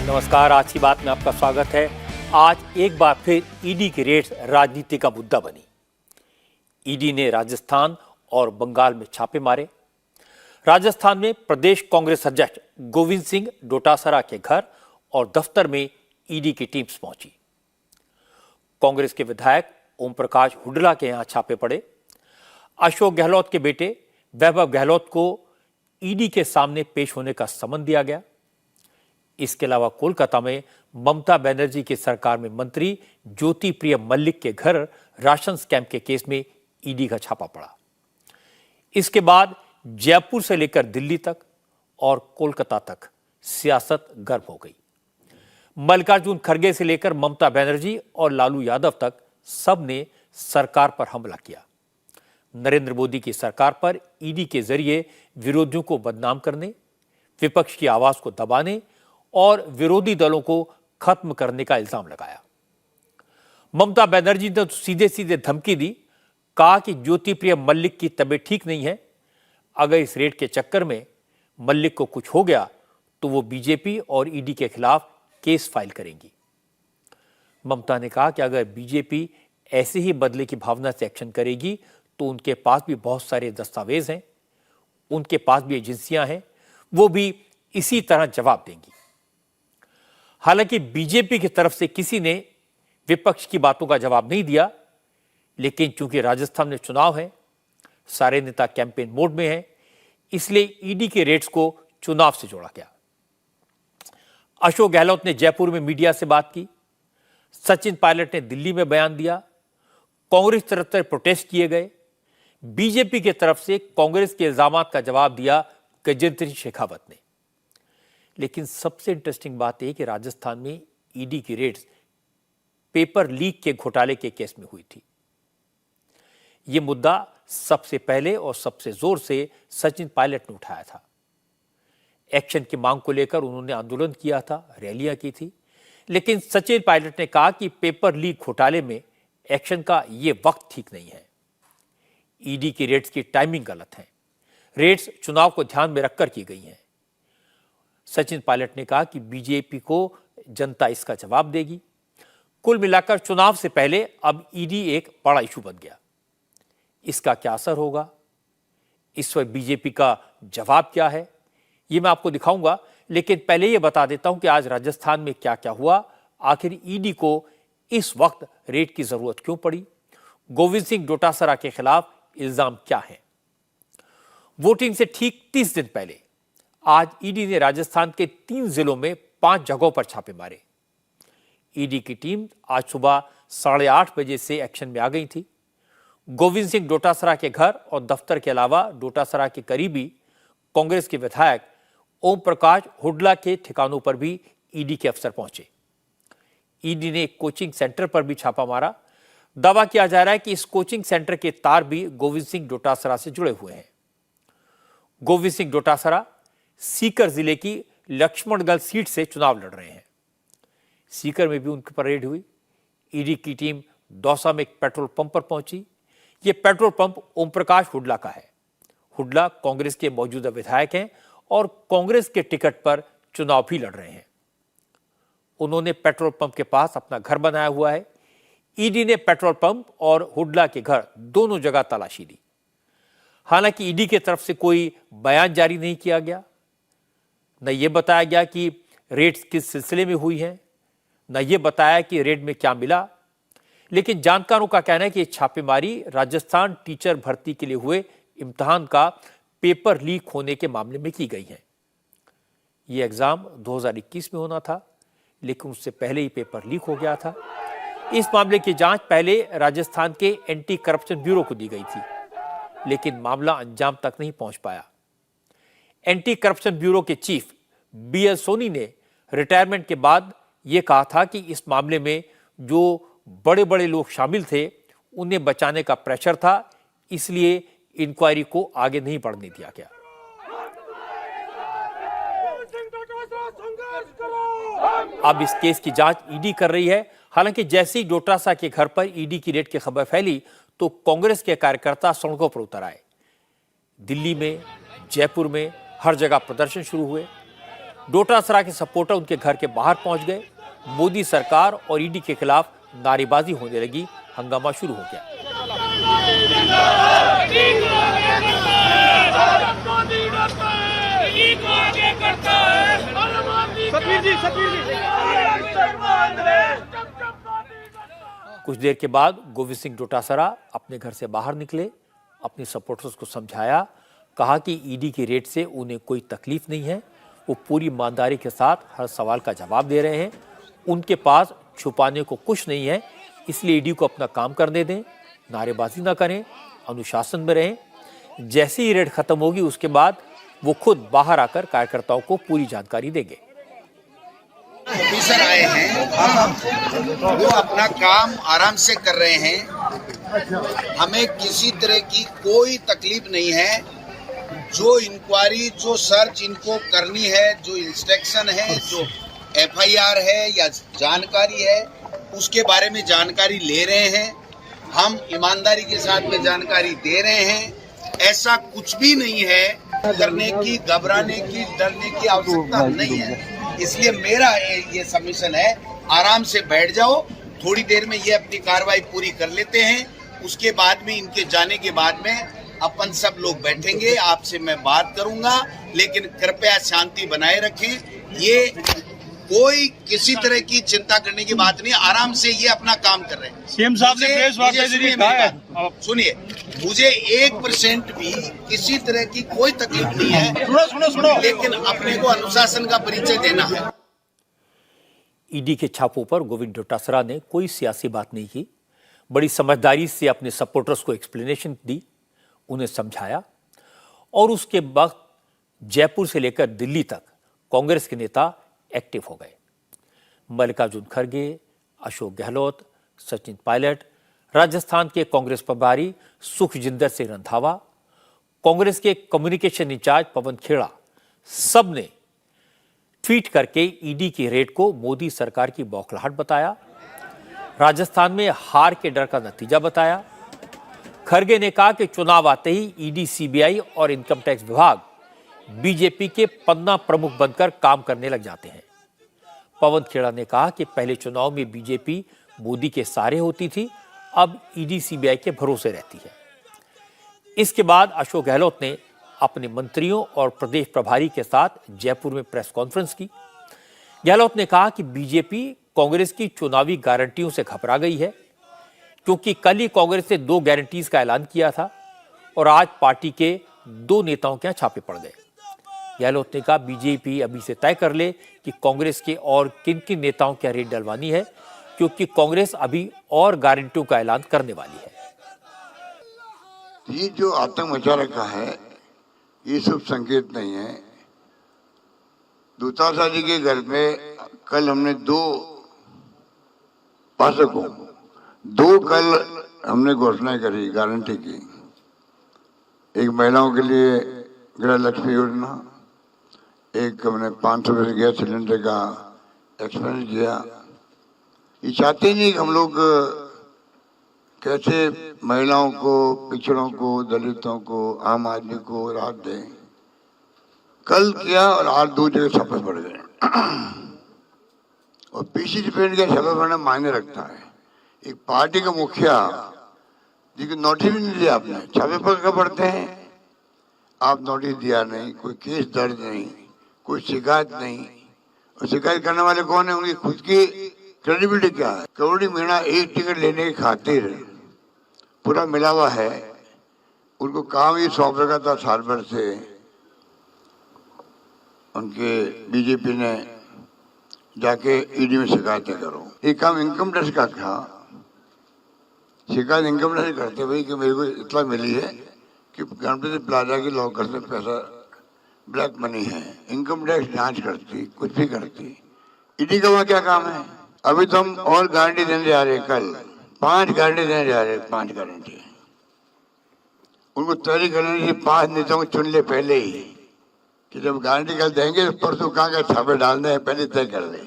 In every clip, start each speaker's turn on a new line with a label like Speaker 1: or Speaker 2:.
Speaker 1: नमस्कार, आज की बात में आपका स्वागत है। आज एक बार फिर ईडी की रेड्स राजनीति का मुद्दा बनी। ईडी ने राजस्थान और बंगाल में छापे मारे। राजस्थान में प्रदेश कांग्रेस अध्यक्ष गोविंद सिंह डोटासरा के घर और दफ्तर में ईडी की टीम्स पहुंची। कांग्रेस के विधायक ओम प्रकाश हुड्डला के यहां छापे पड़े। अशोक गहलोत के बेटे वैभव गहलोत को ईडी के सामने पेश होने का समन दिया गया। इसके अलावा कोलकाता में ममता बनर्जी की सरकार में मंत्री ज्योति प्रिय मल्लिक के घर राशन स्कैम के केस में ईडी का छापा पड़ा। इसके बाद जयपुर से लेकर दिल्ली तक और कोलकाता तक सियासत गर्म हो गई। मल्लिकार्जुन खड़गे से लेकर ममता बनर्जी और लालू यादव तक सबने सरकार पर हमला किया। नरेंद्र मोदी की सरकार पर ईडी के जरिए विरोधियों को बदनाम करने, विपक्ष की आवाज को दबाने और विरोधी दलों को खत्म करने का इल्जाम लगाया। ममता बनर्जी ने तो सीधे सीधे धमकी दी, कहा कि ज्योति प्रिय मल्लिक की तबीयत ठीक नहीं है। अगर इस रेड के चक्कर में मल्लिक को कुछ हो गया तो वो बीजेपी और ईडी के खिलाफ केस फाइल करेंगी। ममता ने कहा कि अगर बीजेपी ऐसे ही बदले की भावना से एक्शन करेगी तो उनके पास भी बहुत सारे दस्तावेज हैं, उनके पास भी एजेंसियां हैं, वो भी इसी तरह जवाब देंगी। हालांकि बीजेपी की तरफ से किसी ने विपक्ष की बातों का जवाब नहीं दिया, लेकिन चूंकि राजस्थान में चुनाव है, सारे नेता कैंपेन मोड में हैं, इसलिए ईडी के रेड्स को चुनाव से जोड़ा गया। अशोक गहलोत ने जयपुर में मीडिया से बात की। सचिन पायलट ने दिल्ली में बयान दिया। कांग्रेस तरफ से प्रोटेस्ट किए गए। बीजेपी की तरफ से कांग्रेस के इल्जामात का जवाब दिया गजेंद्र सिंह शेखावत ने। लेकिन सबसे इंटरेस्टिंग बात यह कि राजस्थान में ईडी की रेड्स पेपर लीक के घोटाले के केस में हुई थी। यह मुद्दा सबसे पहले और सबसे जोर से सचिन पायलट ने उठाया था। एक्शन की मांग को लेकर उन्होंने आंदोलन किया था, रैलियां की थी। लेकिन सचिन पायलट ने कहा कि पेपर लीक घोटाले में एक्शन का यह वक्त ठीक नहीं है। ईडी की रेड्स की टाइमिंग गलत है। रेड्स चुनाव को ध्यान में रखकर की गई हैं। सचिन पायलट ने कहा कि बीजेपी को जनता इसका जवाब देगी। कुल मिलाकर चुनाव से पहले अब ईडी एक बड़ा इशू बन गया। इसका क्या असर होगा, इस पर बीजेपी का जवाब क्या है, यह मैं आपको दिखाऊंगा। लेकिन पहले यह बता देता हूं कि आज राजस्थान में क्या क्या हुआ, आखिर ईडी को इस वक्त रेड की जरूरत क्यों पड़ी, गोविंद सिंह डोटासरा के खिलाफ इल्जाम क्या है। वोटिंग से ठीक 30 दिन पहले आज ईडी ने राजस्थान के 3 जिलों में 5 जगहों पर छापे मारे। ईडी की टीम आज सुबह 8:30 बजे से एक्शन में आ गई थी। गोविंद सिंह डोटासरा के घर और दफ्तर के अलावा डोटासरा के करीबी कांग्रेस के विधायक ओम प्रकाश हुड्डला के ठिकानों पर भी ईडी के अफसर पहुंचे। ईडी ने एक कोचिंग सेंटर पर भी छापा मारा। दावा किया जा रहा है कि इस कोचिंग सेंटर के तार भी गोविंद सिंह डोटासरा से जुड़े हुए हैं। गोविंद सिंह डोटासरा सीकर जिले की लक्ष्मणगढ़ सीट से चुनाव लड़ रहे हैं। सीकर में भी उनके पर रेड हुई। ईडी की टीम दौसा में एक पेट्रोल पंप पर पहुंची। यह पेट्रोल पंप ओम प्रकाश हुड्डला का है। हुड्डला कांग्रेस के मौजूदा विधायक हैं और कांग्रेस के टिकट पर चुनाव भी लड़ रहे हैं। उन्होंने पेट्रोल पंप के पास अपना घर बनाया हुआ है। ईडी ने पेट्रोल पंप और हुड्डला के घर दोनों जगह तलाशी ली। हालांकि ईडी की तरफ से कोई बयान जारी नहीं किया गया, न यह बताया गया कि रेड किस सिलसिले में हुई है, न यह बताया कि रेड में क्या मिला। लेकिन जानकारों का कहना है कि छापेमारी राजस्थान टीचर भर्ती के लिए हुए इम्तिहान का पेपर लीक होने के मामले में की गई है। यह एग्जाम 2021 में होना था, लेकिन उससे पहले ही पेपर लीक हो गया था। इस मामले की जांच पहले राजस्थान के एंटी करप्शन ब्यूरो को दी गई थी, लेकिन मामला अंजाम तक नहीं पहुंच पाया। एंटी करप्शन ब्यूरो के चीफ बीएल सोनी ने रिटायरमेंट के बाद यह कहा था कि इस मामले में जो बड़े बड़े लोग शामिल थे उन्हें बचाने का प्रेशर था, इसलिए इंक्वायरी को आगे नहीं बढ़ने दिया गया। अब इस केस की जांच ईडी कर रही है। हालांकि जैसे ही डोटासरा के घर पर ईडी की रेड की खबर फैली तो कांग्रेस के कार्यकर्ता सड़कों पर उतर आए। दिल्ली में, जयपुर में हर जगह प्रदर्शन शुरू हुए। डोटासरा के सपोर्टर उनके घर के बाहर पहुंच गए। मोदी सरकार और ईडी के खिलाफ नारेबाजी होने लगी। हंगामा शुरू हो गया। कुछ देर के बाद गोविंद सिंह डोटासरा अपने घर से बाहर निकले, अपने सपोर्टर्स को समझाया, कहा कि ईडी की रेड से उन्हें कोई तकलीफ नहीं है, वो पूरी ईमानदारी के साथ हर सवाल का जवाब दे रहे हैं, उनके पास छुपाने को कुछ नहीं है, इसलिए ईडी को अपना काम करने दें, नारेबाजी ना करें, अनुशासन में रहें। जैसे ही रेड खत्म होगी उसके बाद वो खुद बाहर आकर कार्यकर्ताओं को पूरी जानकारी देंगे।
Speaker 2: ऑफिसर आए हैं, वो अपना काम आराम से कर रहे हैं, हमें किसी तरह की कोई तकलीफ नहीं है। जो इंक्वायरी, जो सर्च इनको करनी है, जो इंस्ट्रक्शन है, जो एफआईआर है या जानकारी है, उसके बारे में जानकारी ले रहे हैं। हम ईमानदारी के साथ में जानकारी दे रहे हैं। ऐसा कुछ भी नहीं है करने की, घबराने की, डरने की आवश्यकता नहीं है। इसलिए मेरा ये सबमिशन है, आराम से बैठ जाओ, थोड़ी देर में ये अपनी कार्रवाई पूरी कर लेते हैं, उसके बाद में इनके जाने के बाद में अपन सब लोग बैठेंगे, आपसे मैं बात करूंगा, लेकिन कृपया शांति बनाए रखें। ये कोई किसी तरह की चिंता करने की बात नहीं, आराम से ये अपना काम कर रहे हैं।
Speaker 3: सीएम साहब ने प्रेस वार्ता के जरिए कहा है,
Speaker 2: सुनिए, मुझे 1% भी किसी तरह की कोई तकलीफ नहीं है।
Speaker 3: सुनो
Speaker 2: लेकिन अपने को अनुशासन का परिचय देना है।
Speaker 1: ईडी के छापों पर गोविंद डोटासरा ने कोई सियासी बात नहीं की, बड़ी समझदारी से अपने सपोर्टर्स को एक्सप्लेनेशन दी, उन्हें समझाया, और उसके बाद जयपुर से लेकर दिल्ली तक कांग्रेस के नेता एक्टिव हो गए। मल्लिकार्जुन खड़गे, अशोक गहलोत, सचिन पायलट, राजस्थान के कांग्रेस प्रभारी सुखजिंदर सिंह रंधावा, कांग्रेस के कम्युनिकेशन इंचार्ज पवन खेड़ा, सब ने ट्वीट करके ईडी की रेड को मोदी सरकार की बौखलाहट बताया, राजस्थान में हार के डर का नतीजा बताया। खड़गे ने कहा कि चुनाव आते ही ईडी, सीबीआई और इनकम टैक्स विभाग बीजेपी के पन्ना प्रमुख बनकर काम करने लग जाते हैं। पवन खेड़ा ने कहा कि पहले चुनाव में बीजेपी मोदी के सहारे होती थी, अब ईडी, सीबीआई के भरोसे रहती है। इसके बाद अशोक गहलोत ने अपने मंत्रियों और प्रदेश प्रभारी के साथ जयपुर में प्रेस कॉन्फ्रेंस की। गहलोत ने कहा कि बीजेपी कांग्रेस की चुनावी गारंटियों से घबरा गई है, क्योंकि कल ही कांग्रेस ने 2 गारंटीज का ऐलान किया था और आज पार्टी के 2 नेताओं के यहां छापे पड़ गए। गहलोत ने कहा बीजेपी अभी से तय कर ले कि कांग्रेस के और किन किन नेताओं की रेड डलवानी है, क्योंकि कांग्रेस अभी और गारंटियों का ऐलान करने वाली है।
Speaker 4: ये जो आतंक मचा रखा है, ये सब संकेत नहीं है। डोटासरा जी के घर में कल हमने 2 कल हमने घोषणा करी गारंटी की। एक महिलाओं के लिए गृह लक्ष्मी योजना, एक हमने 500 रुपये गैस सिलेंडर का एक्सपेंस किया। ये चाहते नहीं कि हम लोग कैसे महिलाओं को, पिछड़ों को, दलितों को, आम आदमी को राहत दें। कल किया और आज 2 जगह छापे पड़ गए। और पीसी डिपेंड का छापा पड़ना मायने रखता है। एक पार्टी का मुखिया जिसको नोटिस भी नहीं दिया आपने, छापे पर कब पड़ते हैं? आप नोटिस दिया नहीं, कोई केस दर्ज नहीं, कोई शिकायत नहीं। और शिकायत करने वाले कौन है? उनकी खुद की क्रेडिबिलिटी क्या है? करोड़ी मीणा एक टिकट लेने की खातिर पूरा मिला हुआ है। उनको काम ही सौंप रखा था साल भर से। उनके बीजेपी ने जाके ईडी में शिकायतें करो। ये काम इनकम टैक्स का था। शिकायत इनकम टैक्स करते भाई कि मेरे को इतना मिली है कि गणपति प्लाजा की लॉकर से पैसा ब्लैक मनी है। इनकम टैक्स जांच करती, कुछ भी करती। ईडी का वहाँ क्या काम है? अभी तो हम और गारंटी देने जा रहे हैं। कल 5 गारंटी देने जा रहे हैं। 5 गारंटी उनको तैयारी करने की 5 नेताओं को चुन ले पहले ही कि जब गारंटी कल देंगे तो परसों कहाँ का छापे डालने हैं, पहले तय कर ले।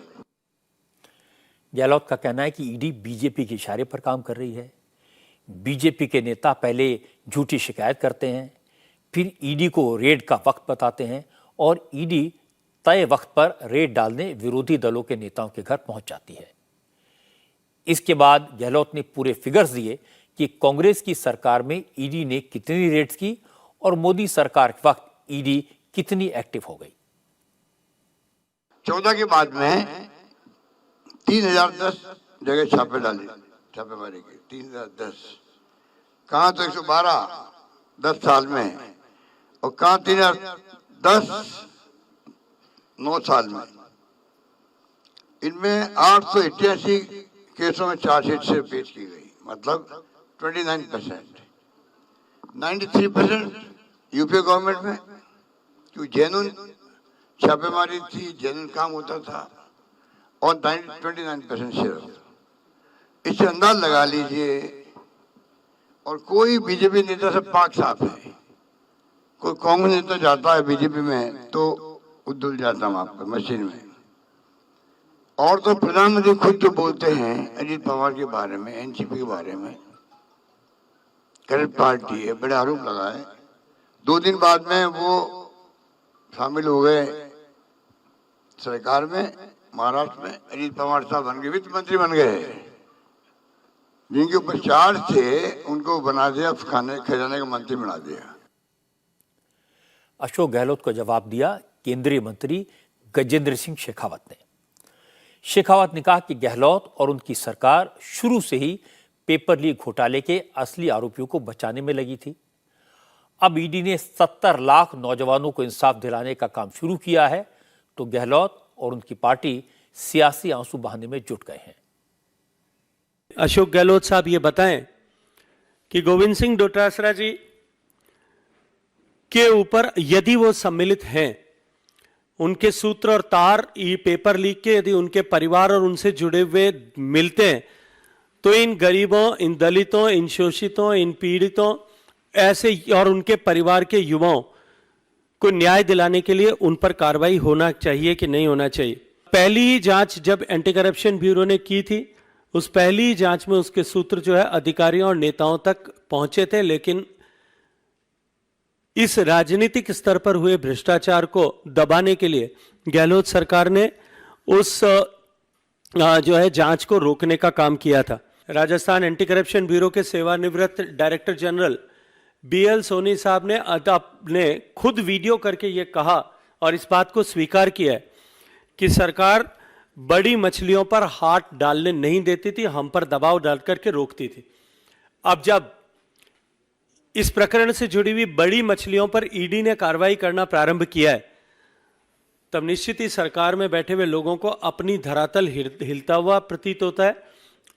Speaker 1: गहलोत का कहना है कि ईडी बीजेपी के इशारे पर काम कर रही है। बीजेपी के नेता पहले झूठी शिकायत करते हैं, फिर ईडी को रेड का वक्त बताते हैं और ईडी तय वक्त पर रेड डालने विरोधी दलों के नेताओं के घर पहुंच जाती है। इसके बाद गहलोत ने पूरे फिगर्स दिए कि कांग्रेस की सरकार में ईडी ने कितनी रेड्स की और मोदी सरकार के वक्त ईडी कितनी एक्टिव हो गई।
Speaker 4: 14 के बाद में 3010 जगह छापे डाले, छापेमारी की 3010। कहाँ तो 112 10 साल में, और कहाँ 3010 9 साल में। इनमें 888 केसों में चार्जशीट से पेश की गई, मतलब 29%। 93% यूपी गवर्नमेंट में, क्योंकि जेन्युइन छापेमारी थी, जेन्युइन काम होता था, और 29% सिर्फ। इससे अंदाज लगा लीजिए। और कोई बीजेपी नेता से पाक साफ है, कोई कांग्रेस नेता जाता है बीजेपी में तो उधुल जाता हूं आपको मशीन में। और तो प्रधानमंत्री खुद तो बोलते हैं अजीत पवार के बारे में, एनसीपी के बारे में, करप्ट पार्टी है, बड़े आरोप लगाए। 2 दिन बाद में वो शामिल हो गए सरकार में, महाराष्ट्र में। अजीत पवार साहब बन गए, वित्त मंत्री बन गए। जिनके ऊपर चार्ज थे उनको बना दिया, खजाने का मंत्री बना दिया।
Speaker 1: अशोक गहलोत को जवाब दिया केंद्रीय मंत्री गजेंद्र सिंह शेखावत ने। शेखावत ने कहा कि गहलोत और उनकी सरकार शुरू से ही पेपर लीक घोटाले के असली आरोपियों को बचाने में लगी थी। अब ईडी ने 70 लाख नौजवानों को इंसाफ दिलाने का काम शुरू किया है, तो गहलोत और उनकी पार्टी सियासी आंसू बहाने में जुट गए हैं।
Speaker 5: अशोक गहलोत साहब ये बताएं कि गोविंद सिंह डोटासरा जी के ऊपर यदि वो सम्मिलित हैं, उनके सूत्र और तार ये पेपर लीक के यदि उनके परिवार और उनसे जुड़े हुए मिलते हैं, तो इन गरीबों, इन दलितों, इन शोषितों, इन पीड़ितों ऐसे और उनके परिवार के युवाओं को न्याय दिलाने के लिए उन पर कार्रवाई होना चाहिए कि नहीं होना चाहिए। पहली जांच जब एंटी करप्शन ब्यूरो ने की थी, उस पहली जांच में उसके सूत्र जो है अधिकारियों और नेताओं तक पहुंचे थे, लेकिन इस राजनीतिक स्तर पर हुए भ्रष्टाचार को दबाने के लिए गहलोत सरकार ने उस जो है जांच को रोकने का काम किया था। राजस्थान एंटी करप्शन ब्यूरो के सेवानिवृत्त डायरेक्टर जनरल BL सोनी साहब ने खुद वीडियो करके ये कहा और इस बात को स्वीकार किया है कि सरकार बड़ी मछलियों पर हाथ डालने नहीं देती थी, हम पर दबाव डाल करके रोकती थी। अब जब इस प्रकरण से जुड़ी हुई बड़ी मछलियों पर ईडी ने कार्रवाई करना प्रारंभ किया है, तब निश्चित ही सरकार में बैठे हुए लोगों को अपनी धरातल हिलता हुआ प्रतीत होता है,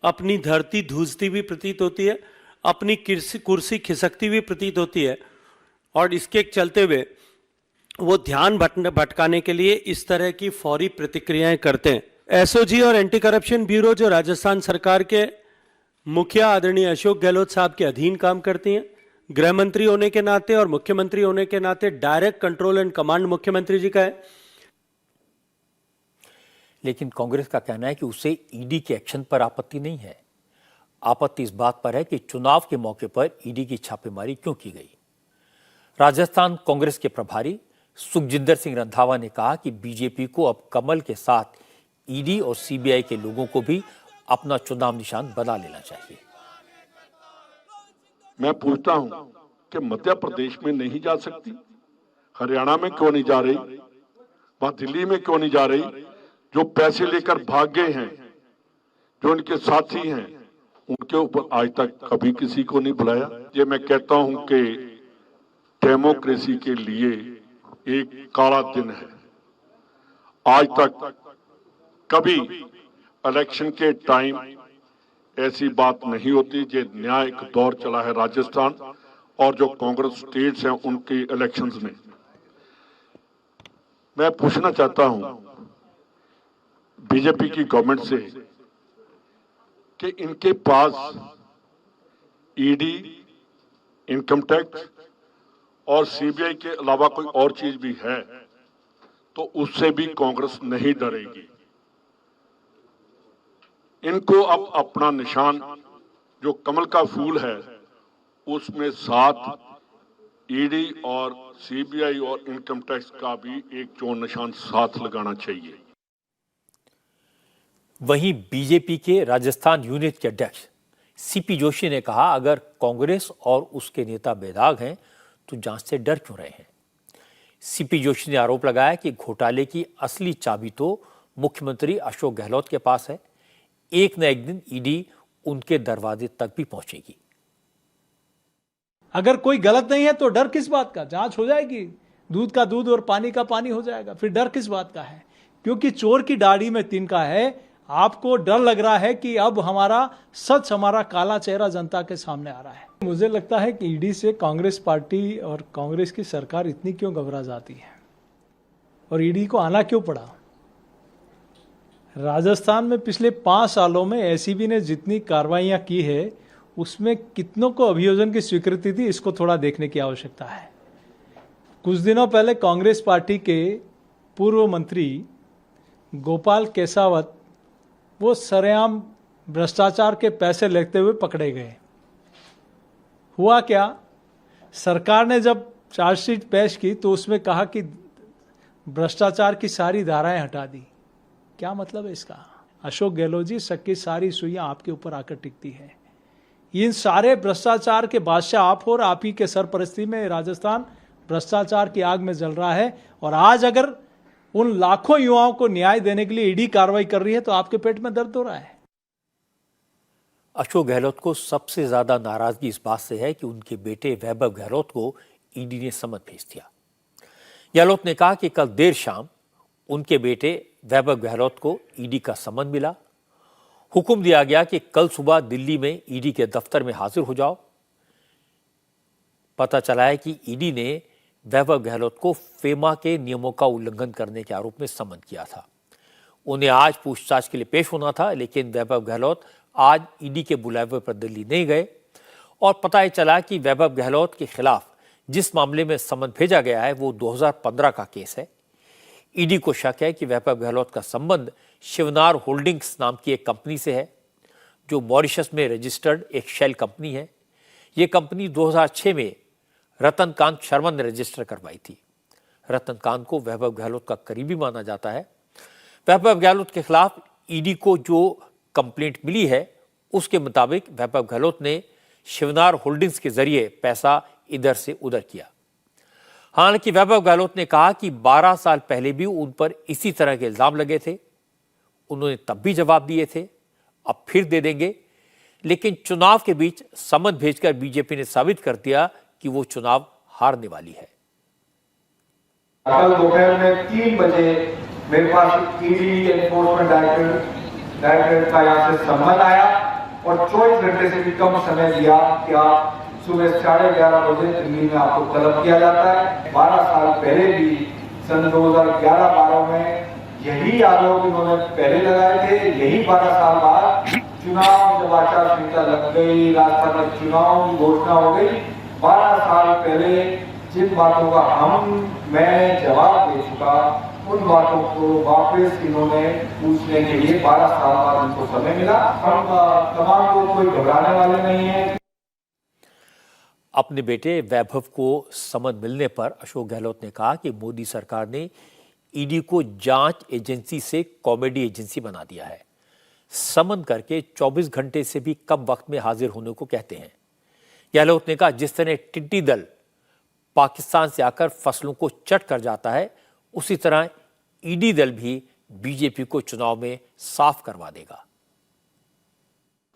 Speaker 5: अपनी धरती धूसती हुई प्रतीत होती है, अपनी कुर्सी खिसकती हुई प्रतीत होती है, और इसके चलते हुए वो ध्यान भटकाने के लिए इस तरह की फौरी प्रतिक्रियाएं करते हैं। एसओजी और एंटी करप्शन ब्यूरो जो राजस्थान सरकार के मुखिया आदरणीय अशोक गहलोत साहब के अधीन काम करती हैं, गृह मंत्री होने के नाते और मुख्यमंत्री होने के नाते डायरेक्ट कंट्रोल एंड कमांड मुख्यमंत्री जी का है।
Speaker 1: लेकिन कांग्रेस का कहना है कि उसे ईडी के एक्शन पर आपत्ति नहीं है। आपत्ति इस बात पर है कि चुनाव के मौके पर ईडी की छापेमारी क्यों की गई। राजस्थान कांग्रेस के प्रभारी सुखजिंदर सिंह रंधावा ने कहा कि बीजेपी को अब कमल के साथ ईडी और सीबीआई के लोगों को भी अपना चुनाव निशान बना लेना चाहिए।
Speaker 3: मैं पूछता हूं कि मध्य प्रदेश में नहीं जा सकती, हरियाणा में क्यों नहीं जा रही, वहां दिल्ली में क्यों नहीं जा रही? जो पैसे लेकर भाग गए हैं, जो उनके साथी हैं, उनके ऊपर आज तक कभी किसी को नहीं बुलाया। ये मैं कहता हूं कि डेमोक्रेसी के लिए एक काला दिन है। आज तक कभी इलेक्शन के टाइम ऐसी बात नहीं होती। ये नया एक दौर चला है राजस्थान और जो कांग्रेस स्टेट्स हैं उनके इलेक्शंस में। मैं पूछना चाहता हूं बीजेपी की गवर्नमेंट से कि इनके पास ईडी, इनकम टैक्स और सीबीआई के अलावा कोई और चीज भी है तो उससे भी कांग्रेस नहीं डरेगी। इनको अब अपना निशान जो कमल का फूल है उसमें साथ ईडी और सीबीआई और इनकम टैक्स का भी एक चोर निशान साथ लगाना चाहिए।
Speaker 1: वहीं बीजेपी के राजस्थान यूनिट के अध्यक्ष सीपी जोशी ने कहा, अगर कांग्रेस और उसके नेता बेदाग हैं तो जांच से डर क्यों रहे हैं। सीपी जोशी ने आरोप लगाया कि घोटाले की असली चाबी तो मुख्यमंत्री अशोक गहलोत के पास है। एक न एक दिन ईडी उनके दरवाजे तक भी पहुंचेगी।
Speaker 6: अगर कोई गलत नहीं है तो डर किस बात का? जांच हो जाएगी, दूध का दूध और पानी का पानी हो जाएगा, फिर डर किस बात का है? क्योंकि चोर की दाढ़ी में तिनका है। आपको डर लग रहा है कि अब हमारा काला चेहरा जनता के सामने आ रहा है। मुझे लगता है कि ईडी से कांग्रेस पार्टी और कांग्रेस की सरकार इतनी क्यों घबरा जाती है और ईडी को आना क्यों पड़ा? राजस्थान में पिछले 5 सालों में एसीबी ने जितनी कार्रवाइयां की है उसमें कितनों को अभियोजन की स्वीकृति दी, इसको थोड़ा देखने की आवश्यकता है। कुछ दिनों पहले कांग्रेस पार्टी के पूर्व मंत्री गोपाल केसावत वो सरेआम भ्रष्टाचार के पैसे लेते हुए पकड़े गए। हुआ क्या, सरकार ने जब चार्जशीट पेश की तो उसमें कहा कि भ्रष्टाचार की सारी धाराएं हटा दी। क्या मतलब है इसका? अशोक गहलोत जी, सबकी सारी सुइयां आपके ऊपर आकर टिकती है। इन सारे भ्रष्टाचार के बादशाह आप हो और आप ही के सरपरस्ती में राजस्थान भ्रष्टाचार की आग में जल रहा है। और आज अगर उन लाखों युवाओं को न्याय देने के लिए ईडी कार्रवाई कर रही है तो आपके पेट में दर्द हो रहा है।
Speaker 1: अशोक गहलोत को सबसे ज्यादा नाराजगी इस बात से है कि उनके बेटे वैभव गहलोत को ईडी ने समन भेज दिया। गहलोत ने कहा कि कल देर शाम उनके बेटे वैभव गहलोत को ईडी का समन मिला। हुक्म दिया गया कि कल सुबह दिल्ली में ईडी के दफ्तर में हाजिर हो जाओ। पता चला है कि ईडी ने वैभव गहलोत को फेमा के नियमों का उल्लंघन करने के आरोप में समन किया था। उन्हें आज पूछताछ के लिए पेश होना था, लेकिन वैभव गहलोत आज ईडी के बुलावे पर दिल्ली नहीं गए। और पता ही चला कि वैभव गहलोत के खिलाफ जिस मामले में समन भेजा गया है वो 2015 का केस है। ईडी को शक है कि वैभव गहलोत का संबंध शिवनार होल्डिंग्स नाम की एक कंपनी से है, जो मॉरिशस में रजिस्टर्ड एक शेल कंपनी है। ये कंपनी 2006 में रतनकांत शर्मा ने रजिस्टर करवाई थी। रतनकांत को वैभव गहलोत का करीबी माना जाता है। वैभव गहलोत के खिलाफ ईडी को जो कंप्लेंट मिली है उसके मुताबिक वैभव गहलोत ने शिवनार होल्डिंग्स के जरिए पैसा इधर से उधर किया। हालांकि वैभव गहलोत ने कहा कि 12 साल पहले भी उन पर इसी तरह के इल्जाम लगे थे। उन्होंने तब भी जवाब दिए थे, अब फिर दे देंगे। लेकिन चुनाव के बीच समन भेजकर बीजेपी ने साबित कर दिया कि वो चुनाव हारने वाली है।
Speaker 7: कल दोपहर में 3 बजे मेरे पास ईडी एनफोर्समेंट डायरेक्टरेट का यहाँ से सम्मन आया और 24 घंटे से भी कम समय दिया कि आप सुबह 11:30 बजे दिल्ली में आपको तलब किया जाता है। 12 साल पहले भी सन 2011-12 में यही आरोप इन्होंने पहले लगाए थे। यही 12 साल बाद चुनाव जब आचार संहिता लग गई, राजस्थान में चुनाव की घोषणा हो गई, 12 साल पहले जिन बातों का मैं जवाब दे चुका, उन बातों को वापस इन्होंने पूछने के लिए 12 साल बाद इनको समय मिला। हम तमाम लोग कोई घबराने वाले नहीं है।
Speaker 1: अपने बेटे वैभव को समन मिलने पर अशोक गहलोत ने कहा कि मोदी सरकार ने ईडी को जांच एजेंसी से कॉमेडी एजेंसी बना दिया है। समन करके 24 घंटे से भी कम वक्त में हाजिर होने को कहते हैं। गहलोत ने कहा, जिस तरह टिड्डी दल पाकिस्तान से आकर फसलों को चट कर जाता है, उसी तरह ईडी दल भी बीजेपी को चुनाव में साफ करवा देगा।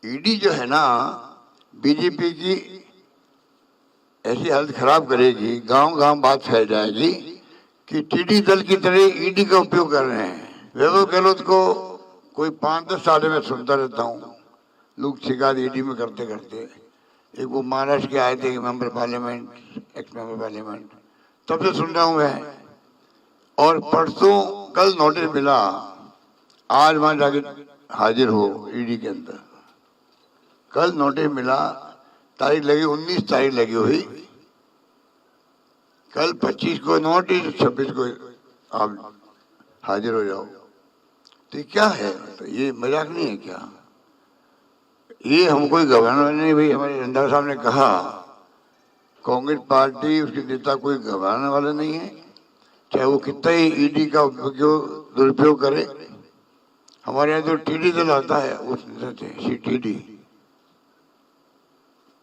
Speaker 4: ईडी जो है ना, बीजेपी की ऐसी हालत खराब करेगी, गांव-गांव बात फैल जाएगी कि टिड्डी दल की तरह ईडी का उपयोग कर रहे हैं। वैभव गहलोत को कोई 5-10 साल में सुनता रहता हूँ, लोग शिकायत ईडी में करते करते। एक वो महाराष्ट्र के आए थे member parliament, x member parliament, तब से सुन रहा हूँ मैं। और परसों कल नोटिस मिला, आज वहां जाके हाजिर हो ईडी के अंदर। कल नोटिस मिला, तारीख लगी 19 तारीख लगी हुई, कल 25 को नोटिस, 26 को आप हाजिर हो जाओ। तो क्या है? तो ये मजाक नहीं है क्या? ये हम कोई गवर्नर नहीं, भाई हमारे रंधावा साहब ने कहा कांग्रेस पार्टी, उसके नेता कोई घबराने वाले नहीं है, चाहे वो कितना ही ईडी का दुरुपयोग करे। हमारे यहाँ जो टीडी दल आता है, उस सीटीडी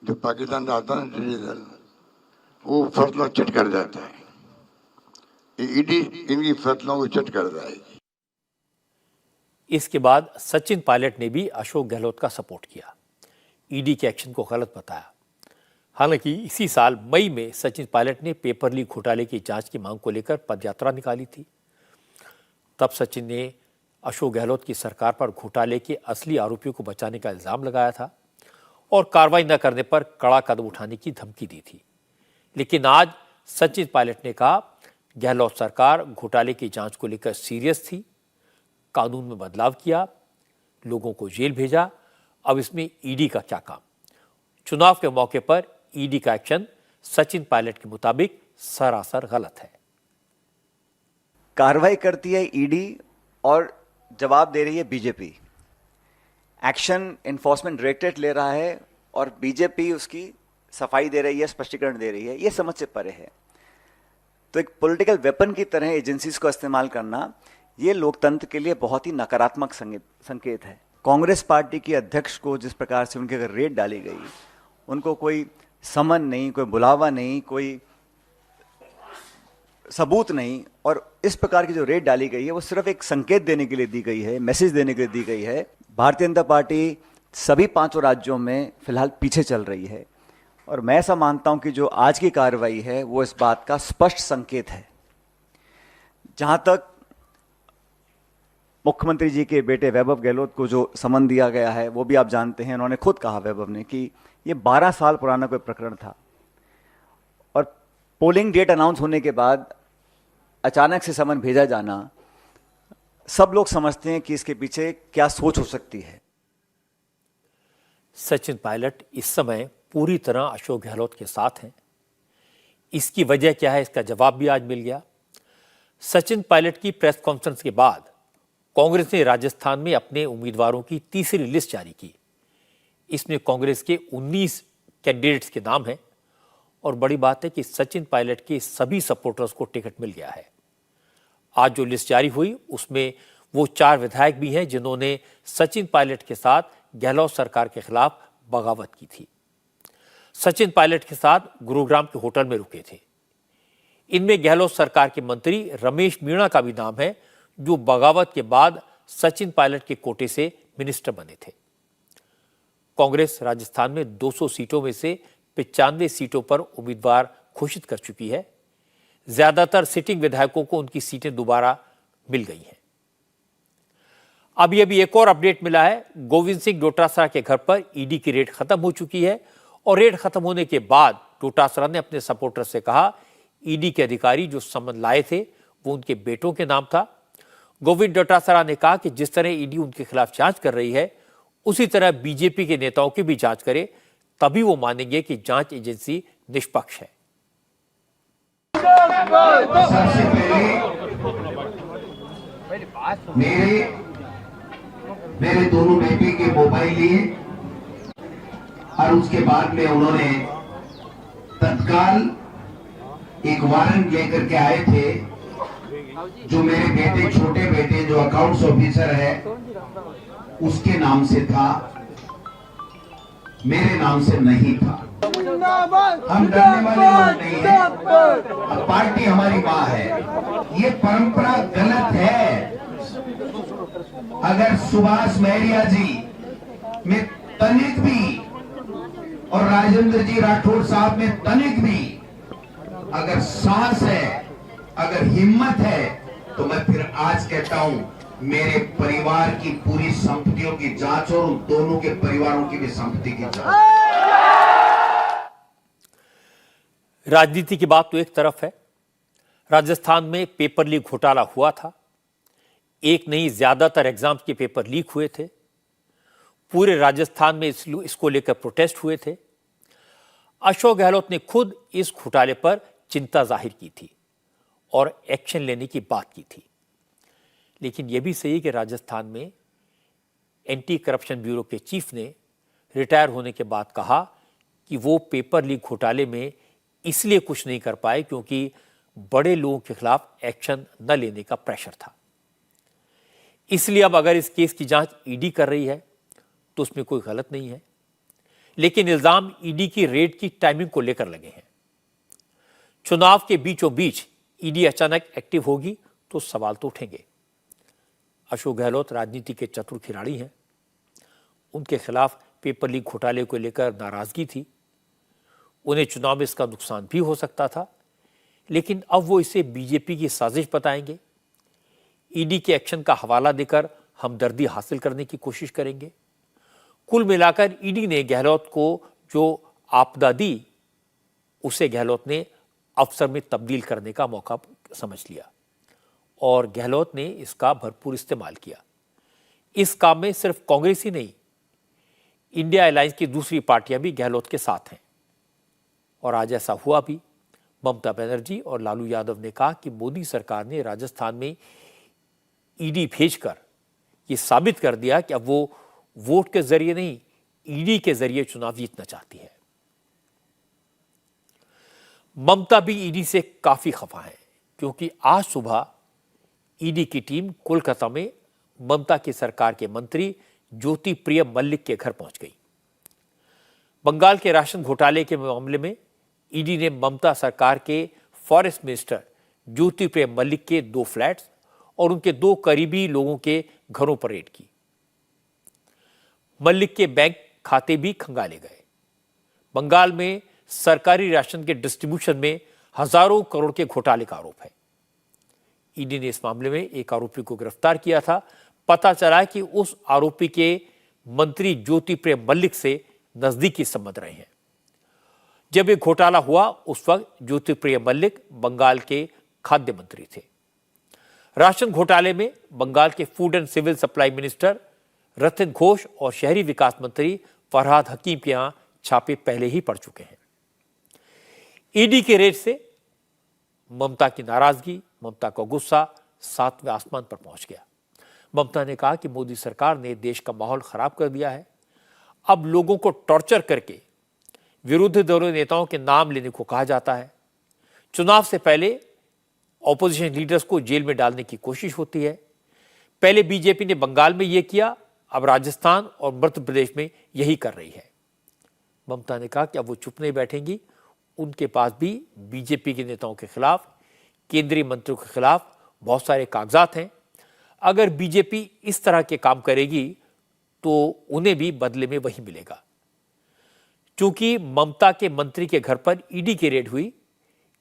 Speaker 4: जो पाकिस्तान का आता है ना, टीडी दल, वो फसलों चट कर जाता है। ईडी इनकी फसलों को चट कर जाएगी।
Speaker 1: इसके बाद सचिन पायलट ने भी अशोक गहलोत का सपोर्ट किया, ईडी के एक्शन को गलत बताया। हालांकि इसी साल मई में सचिन पायलट ने पेपर लीक घोटाले की जांच की मांग को लेकर पदयात्रा निकाली थी। तब सचिन ने अशोक गहलोत की सरकार पर घोटाले के असली आरोपियों को बचाने का इल्जाम लगाया था और कार्रवाई न करने पर कड़ा कदम उठाने की धमकी दी थी। लेकिन आज सचिन पायलट ने कहा, गहलोत सरकार घोटाले की जांच को लेकर सीरियस थी, कानून में बदलाव किया, लोगों को जेल भेजा, अब इसमें ईडी का क्या काम। चुनाव के मौके पर ईडी का एक्शन सचिन पायलट के मुताबिक सरासर गलत है।
Speaker 8: कार्रवाई करती है ईडी और जवाब दे रही है बीजेपी। एक्शन एनफोर्समेंट डायरेक्टरेट ले रहा है और बीजेपी उसकी सफाई दे रही है, स्पष्टीकरण दे रही है। ये समझ से परे है। तो एक पॉलिटिकल वेपन की तरह एजेंसीज को इस्तेमाल करना, ये लोकतंत्र के लिए बहुत ही नकारात्मक संकेत है। कांग्रेस पार्टी के अध्यक्ष को जिस प्रकार से उनके अगर रेड डाली गई, उनको कोई समन नहीं, कोई बुलावा नहीं, कोई सबूत नहीं, और इस प्रकार की जो रेड डाली गई है वो सिर्फ एक संकेत देने के लिए दी गई है, मैसेज देने के लिए दी गई है। भारतीय जनता पार्टी सभी 5 राज्यों में फिलहाल पीछे चल रही है और मैं ऐसा मानता हूं कि जो आज की कार्रवाई है वो इस बात का स्पष्ट संकेत है। जहां तक मुख्यमंत्री जी के बेटे वैभव गहलोत को जो समन दिया गया है, वो भी आप जानते हैं, उन्होंने खुद कहा, वैभव ने, कि ये 12 साल पुराना कोई प्रकरण था और पोलिंग डेट अनाउंस होने के बाद अचानक से समन भेजा जाना, सब लोग समझते हैं कि इसके पीछे क्या सोच हो सकती है।
Speaker 1: सचिन पायलट इस समय पूरी तरह अशोक गहलोत के साथ हैं। इसकी वजह क्या है, इसका जवाब भी आज मिल गया। सचिन पायलट की प्रेस कॉन्फ्रेंस के बाद कांग्रेस ने राजस्थान में अपने उम्मीदवारों की तीसरी लिस्ट जारी की। इसमें कांग्रेस के 19 कैंडिडेट्स के नाम हैं और बड़ी बात है कि सचिन पायलट के सभी सपोर्टर्स को टिकट मिल गया है। आज जो लिस्ट जारी हुई उसमें वो 4 विधायक भी हैं जिन्होंने सचिन पायलट के साथ गहलोत सरकार के खिलाफ बगावत की थी। सचिन पायलट के साथ गुरुग्राम के होटल में रुके थे। इनमें गहलोत सरकार के मंत्री रमेश मीणा का भी नाम है, जो बगावत के बाद सचिन पायलट के कोटे से मिनिस्टर बने थे। कांग्रेस राजस्थान में 200 सीटों में से 95 सीटों पर उम्मीदवार घोषित कर चुकी है। ज्यादातर सिटिंग विधायकों को उनकी सीटें दोबारा मिल गई हैं। अभी एक और अपडेट मिला है। गोविंद सिंह डोटासरा के घर पर ईडी की रेड खत्म हो चुकी है और रेड खत्म होने के बाद डोटासरा ने अपने सपोर्टर से कहा, ईडी के अधिकारी जो समन लाए थे वो उनके बेटों के नाम था। गोविंद डोटासरा ने कहा कि जिस तरह ईडी उनके खिलाफ जांच कर रही है, उसी तरह बीजेपी के नेताओं की भी जांच करे, तभी वो मानेंगे कि जांच एजेंसी निष्पक्ष है।
Speaker 9: सबसे पहले मेरे दोनों बेटे के मोबाइल लिए और उसके बाद में उन्होंने तत्काल एक वारंट लेकर के आए थे, जो मेरे बेटे, छोटे बेटे जो अकाउंट्स ऑफिसर है, उसके नाम से था, मेरे नाम से नहीं था। हम डरने वाले लोग नहीं हैं। अब पार्टी हमारी मां है। ये परंपरा गलत है। अगर सुभाष महरिया जी में तनिक भी और राजेंद्र जी राठौड़ साहब में तनिक भी अगर सांस है, अगर हिम्मत है, तो मैं फिर आज कहता हूं, मेरे परिवार की पूरी संपत्तियों की जांच और उन दोनों के परिवारों की भी संपत्ति की जांच।
Speaker 1: राजनीति की बात तो एक तरफ है। राजस्थान में पेपर लीक घोटाला हुआ था। एक नहीं, ज्यादातर एग्जाम्स के पेपर लीक हुए थे। पूरे राजस्थान में इसको लेकर प्रोटेस्ट हुए थे। अशोक गहलोत ने खुद इस घोटाले पर चिंता जाहिर की थी और एक्शन लेने की बात की थी। लेकिन यह भी सही है कि राजस्थान में एंटी करप्शन ब्यूरो के चीफ ने रिटायर होने के बाद कहा कि वो पेपर लीक घोटाले में इसलिए कुछ नहीं कर पाए क्योंकि बड़े लोगों के खिलाफ एक्शन न लेने का प्रेशर था। इसलिए अब अगर इस केस की जांच ईडी कर रही है तो उसमें कोई गलत नहीं है, लेकिन इल्जाम ईडी की रेड की टाइमिंग को लेकर लगे हैं। चुनाव के बीचों बीच ईडी अचानक एक्टिव होगी तो सवाल तो उठेंगे। अशोक गहलोत राजनीति के चतुर खिलाड़ी हैं। उनके खिलाफ पेपर लीक घोटाले को लेकर नाराजगी थी। उन्हें चुनाव में इसका नुकसान भी हो सकता था, लेकिन अब वो इसे बीजेपी की साजिश बताएंगे। ईडी के एक्शन का हवाला देकर हमदर्दी हासिल करने की कोशिश करेंगे। कुल मिलाकर ईडी ने गहलोत को जो आपदा दी, उसे गहलोत ने अवसर में तब्दील करने का मौका समझ लिया और गहलोत ने इसका भरपूर इस्तेमाल किया। इस काम में सिर्फ कांग्रेस ही नहीं, इंडिया अलायंस की दूसरी पार्टियां भी गहलोत के साथ हैं और आज ऐसा हुआ भी। ममता बनर्जी और लालू यादव ने कहा कि मोदी सरकार ने राजस्थान में ईडी भेजकर ये साबित कर दिया कि अब वो वोट के जरिए नहीं, ईडी के जरिए चुनाव जीतना चाहती है। ममता भी ईडी से काफी खफा है क्योंकि आज सुबह ईडी की टीम कोलकाता में ममता की सरकार के मंत्री ज्योति प्रिय मल्लिक के घर पहुंच गई। बंगाल के राशन घोटाले के मामले में ईडी ने ममता सरकार के फॉरेस्ट मिनिस्टर ज्योति प्रिय मल्लिक के 2 फ्लैट्स और उनके 2 करीबी लोगों के घरों पर रेड की। मल्लिक के बैंक खाते भी खंगाले गए। बंगाल में सरकारी राशन के डिस्ट्रीब्यूशन में हजारों करोड़ के घोटाले का आरोप है। ईडी ने इस मामले में एक आरोपी को गिरफ्तार किया था। पता चला कि उस आरोपी के मंत्री ज्योति प्रिय मल्लिक से नजदीकी संबंध रहे हैं। जब ये घोटाला हुआ उस वक्त ज्योति प्रिय मल्लिक बंगाल के खाद्य मंत्री थे। राशन घोटाले में बंगाल के food and civil supply minister Ratin Ghosh और शहरी विकास मंत्री फरहाद हकीम के यहां छापे पहले ही पड़ चुके हैं। ईडी के रेड से ममता की नाराजगी, ममता का गुस्सा 7वें आसमान पर पहुंच गया। ममता ने कहा कि मोदी सरकार ने देश का माहौल खराब कर दिया है। अब लोगों को टॉर्चर करके विरोधी दलों नेताओं के नाम लेने को कहा जाता है। चुनाव से पहले ऑपोजिशन लीडर्स को जेल में डालने की कोशिश होती है। पहले बीजेपी ने बंगाल में यह किया, अब राजस्थान और मध्य प्रदेश में यही कर रही है। ममता ने कहा कि अब वो चुप नहीं बैठेंगी। उनके पास भी बीजेपी के नेताओं के खिलाफ, केंद्रीय मंत्रियों के खिलाफ बहुत सारे कागजात हैं। अगर बीजेपी इस तरह के काम करेगी तो उन्हें भी बदले में वही मिलेगा। चूंकि ममता के मंत्री के घर पर ईडी की रेड हुई,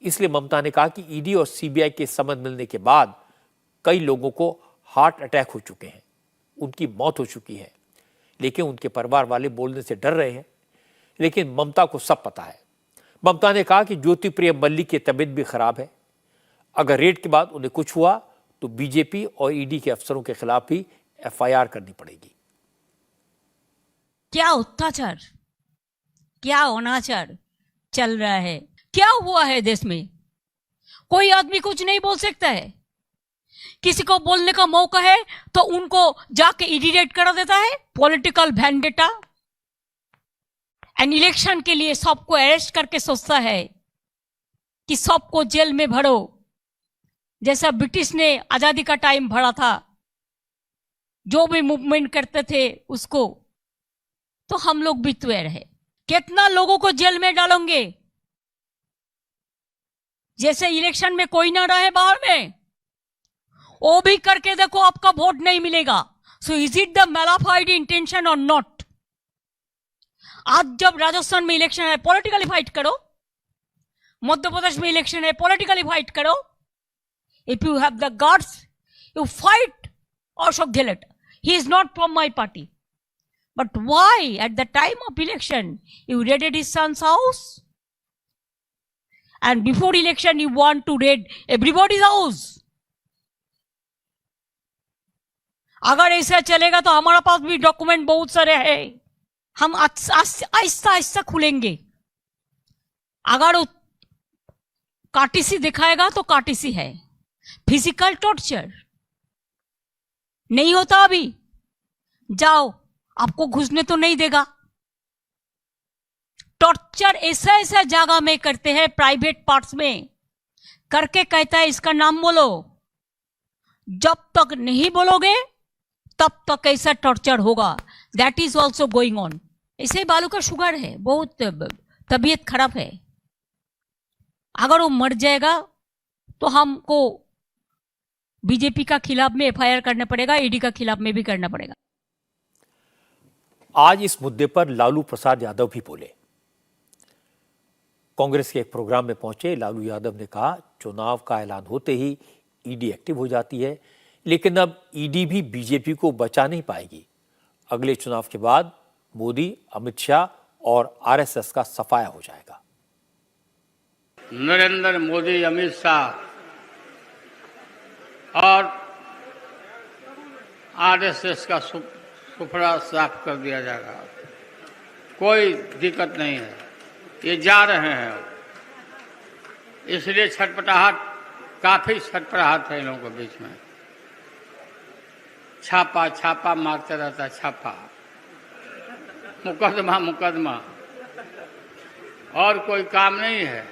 Speaker 1: इसलिए ममता ने कहा कि ईडी और सीबीआई के समन मिलने के बाद कई लोगों को हार्ट अटैक हो चुके हैं, उनकी मौत हो चुकी है, लेकिन उनके परिवार वाले बोलने से डर रहे हैं। लेकिन ममता को सब पता है। ममता ने कहा कि ज्योति प्रिय मल्लिक की तबीयत भी खराब है। अगर रेड के बाद उन्हें कुछ हुआ तो बीजेपी और ईडी के अफसरों के खिलाफ भी एफआईआर करनी पड़ेगी।
Speaker 10: क्या अत्याचार, क्या अनाचार चल रहा है, क्या हुआ है देश में? कोई आदमी कुछ नहीं बोल सकता है। किसी को बोलने का मौका है तो उनको जाके ईडी रेड करा देता है। पॉलिटिकल वेंडेटा एंड इलेक्शन के लिए सबको अरेस्ट करके सोचता है कि सबको जेल में भरो, जैसा ब्रिटिश ने आजादी का टाइम भरा था। जो भी मूवमेंट करते थे उसको, तो हम लोग भी तैयार है। कितना लोगों को जेल में डालोगे? जैसे इलेक्शन में कोई ना रहे बाहर में, वो भी करके देखो, आपका वोट नहीं मिलेगा। So is it the malafide intention और नॉट? आज जब राजस्थान में इलेक्शन है, पॉलिटिकली फाइट करो। मध्य प्रदेश में इलेक्शन है, पॉलिटिकली फाइट करो। If you have the guts, you fight Ashok Gehlot. He is not from my party, but why at the time of election you raided his sons house, and before election you want to raid everybody's house? अगर ऐसा चलेगा तो हमारा पास भी document बहुत सारे हैं, हम आहिस्ता आहिस्ता खुलेंगे। अगर वो काटीसी दिखाएगा तो काटीसी है। फिजिकल टॉर्चर नहीं होता अभी। जाओ, आपको घुसने तो नहीं देगा। टॉर्चर ऐसा ऐसा जगह में करते हैं, प्राइवेट पार्ट्स में करके कहता है इसका नाम बोलो। जब तक नहीं बोलोगे तब तक ऐसा टॉर्चर होगा। That is also going on. ऐसे बालू का शुगर है, बहुत तबीयत खराब है। अगर वो मर जाएगा तो हमको बीजेपी का खिलाफ में एफआईआर करना पड़ेगा, ईडी का खिलाफ में भी करना पड़ेगा।
Speaker 1: आज इस मुद्दे पर लालू प्रसाद यादव भी बोले। कांग्रेस के एक प्रोग्राम में पहुंचे लालू यादव ने कहा, चुनाव का ऐलान होते ही ईडी एक्टिव हो जाती है, लेकिन अब ईडी भी बीजेपी को बचा नहीं पाएगी। अगले चुनाव के बाद मोदी, अमित शाह और आरएसएस का सफाया हो जाएगा।
Speaker 11: नरेंद्र मोदी, अमित शाह और आरएसएस का सुफरा साफ कर दिया जाएगा। कोई दिक्कत नहीं है, ये जा रहे हैं। इसलिए छटपटाहट, काफी छटपटाहट है इन लोगों के बीच में। छापा छापा मारते रहता है, छापा, मुकदमा मुकदमा, और कोई काम नहीं है,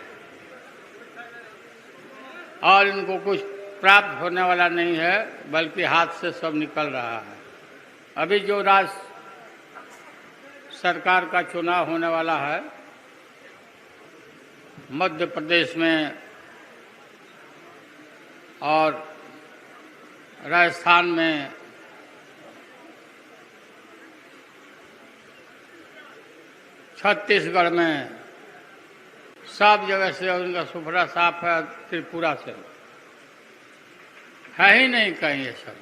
Speaker 11: और इनको कुछ प्राप्त होने वाला नहीं है, बल्कि हाथ से सब निकल रहा है। अभी जो राज्य सरकार का चुनाव होने वाला है मध्य प्रदेश में और राजस्थान में, छत्तीसगढ़ में, सब जगह से उनका सुफरा साफ है। त्रिपुरा से है ही नहीं कहीं ये सब।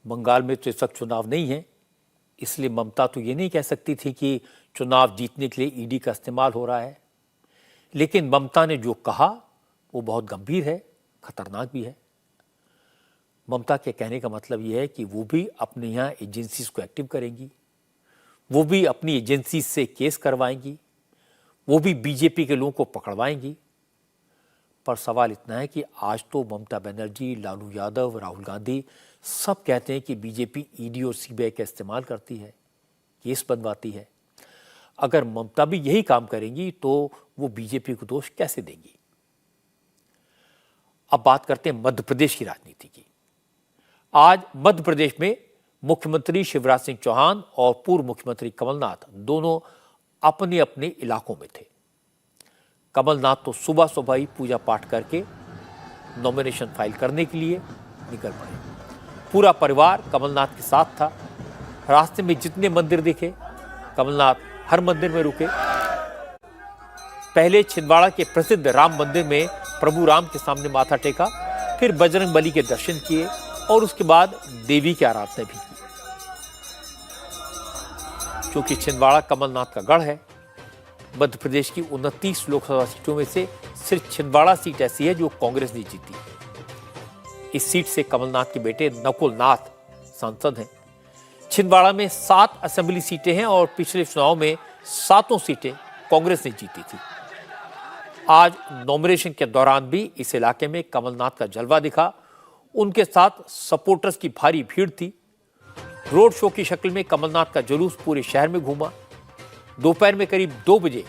Speaker 1: बंगाल में तो इस वक्त चुनाव नहीं है, इसलिए ममता तो ये नहीं कह सकती थी कि चुनाव जीतने के लिए ईडी का इस्तेमाल हो रहा है। लेकिन ममता ने जो कहा वो बहुत गंभीर है, खतरनाक भी है। ममता के कहने का मतलब यह है कि वो भी अपने यहाँ एजेंसीज को एक्टिव करेंगी, वो भी अपनी एजेंसी से केस करवाएंगी, वो भी बीजेपी के लोगों को पकड़वाएंगी। पर सवाल इतना है कि आज तो ममता बनर्जी, लालू यादव, राहुल गांधी सब कहते हैं कि बीजेपी ईडी और सीबीआई का इस्तेमाल करती है, केस बनवाती है। अगर ममता भी यही काम करेंगी तो वो बीजेपी को दोष कैसे देंगी? अब बात करते हैं मध्य प्रदेश की राजनीति की। आज मध्य प्रदेश में मुख्यमंत्री शिवराज सिंह चौहान और पूर्व मुख्यमंत्री कमलनाथ दोनों अपने अपने इलाकों में थे। कमलनाथ तो सुबह सुबह ही पूजा पाठ करके नॉमिनेशन फाइल करने के लिए निकल पड़े। पूरा परिवार कमलनाथ के साथ था। रास्ते में जितने मंदिर दिखे कमलनाथ हर मंदिर में रुके। पहले छिंदवाड़ा के प्रसिद्ध राम मंदिर में प्रभु राम के सामने माथा टेका, फिर बजरंग बली के दर्शन किए और उसके बाद देवी की आराधना भी की। क्योंकि छिंदवाड़ा कमलनाथ का गढ़ है, मध्य प्रदेश की 29 लोकसभा सीटों में से सिर्फ छिंदवाड़ा सीट ऐसी है जो कांग्रेस ने जीती। इस सीट से कमलनाथ के बेटे नकुल नाथ सांसद हैं। छिंदवाड़ा में 7 असेंबली सीटें हैं और पिछले चुनाव में 7 सीटें कांग्रेस ने जीती थी। आज नॉमिनेशन के दौरान भी इस इलाके में कमलनाथ का जलवा दिखा। उनके साथ सपोर्टर्स की भारी भीड़ थी। रोड शो की शक्ल में कमलनाथ का जुलूस पूरे शहर में घूमा। दोपहर में करीब 2 बजे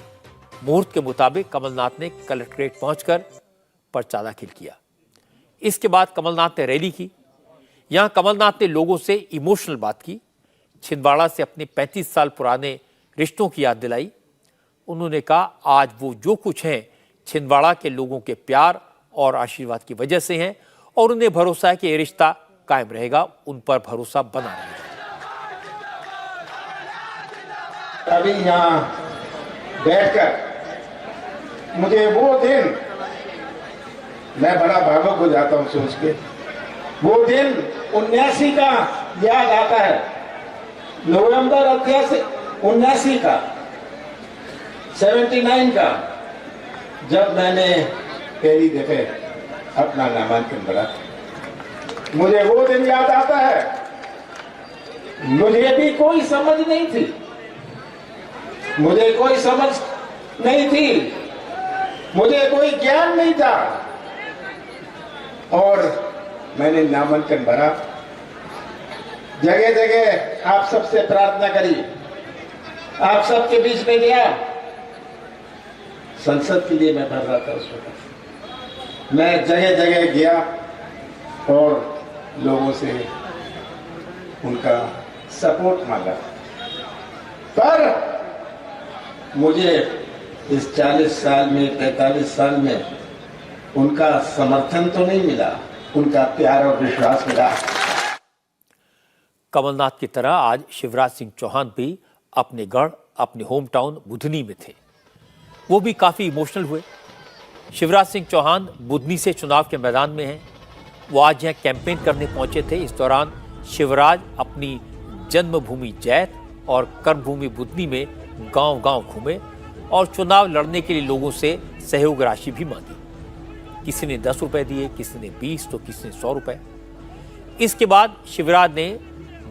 Speaker 1: मुहूर्त के मुताबिक कमलनाथ ने कलेक्ट्रेट पहुंचकर पर्चा दाखिल किया। इसके बाद कमलनाथ ने रैली की। यहां कमलनाथ ने लोगों से इमोशनल बात की, छिंदवाड़ा से अपने 35 साल पुराने रिश्तों की याद दिलाई। उन्होंने कहा आज वो जो कुछ हैं छिंदवाड़ा के लोगों के प्यार और आशीर्वाद की वजह से हैं और उन्हें भरोसा है कि ये रिश्ता कायम रहेगा, उन पर भरोसा बना रहेगा।
Speaker 9: अभी यहाँ बैठकर मुझे वो दिन, मैं बड़ा भावुक हो जाता हूँ सोच के, वो दिन 79 का याद आता है। नवंबर 79 का, 79 का, जब मैंने पहली दफे अपना नामांकन भरा। मुझे वो दिन याद आता है। मुझे भी कोई समझ नहीं थी, मुझे कोई समझ नहीं थी, मुझे कोई ज्ञान नहीं था, और मैंने नामांकन भरा। जगह जगह आप सबसे प्रार्थना करी
Speaker 12: आप सबके बीच में गया, संसद के लिए मैं भर रहा था उस वक्त। मैं जगह जगह गया और लोगों से उनका सपोर्ट मांगा, पर मुझे इस 40 साल में 45 साल में उनका समर्थन तो नहीं मिला, उनका प्यार और विश्वास मिला।
Speaker 1: कमलनाथ की तरह आज शिवराज सिंह चौहान भी अपने गढ़, अपने होम टाउन बुधनी में थे। वो भी काफी इमोशनल हुए। शिवराज सिंह चौहान बुधनी से चुनाव के मैदान में हैं। वो आज यहाँ कैंपेन करने पहुंचे थे। इस दौरान शिवराज अपनी जन्मभूमि जैत और कर्मभूमि बुधनी में गांव-गांव घूमे और चुनाव लड़ने के लिए लोगों से सहयोग राशि भी मांगी। किसी ने 10 रुपए दिए, किसी ने 20 तो किसी ने 100 रुपए। इसके बाद शिवराज ने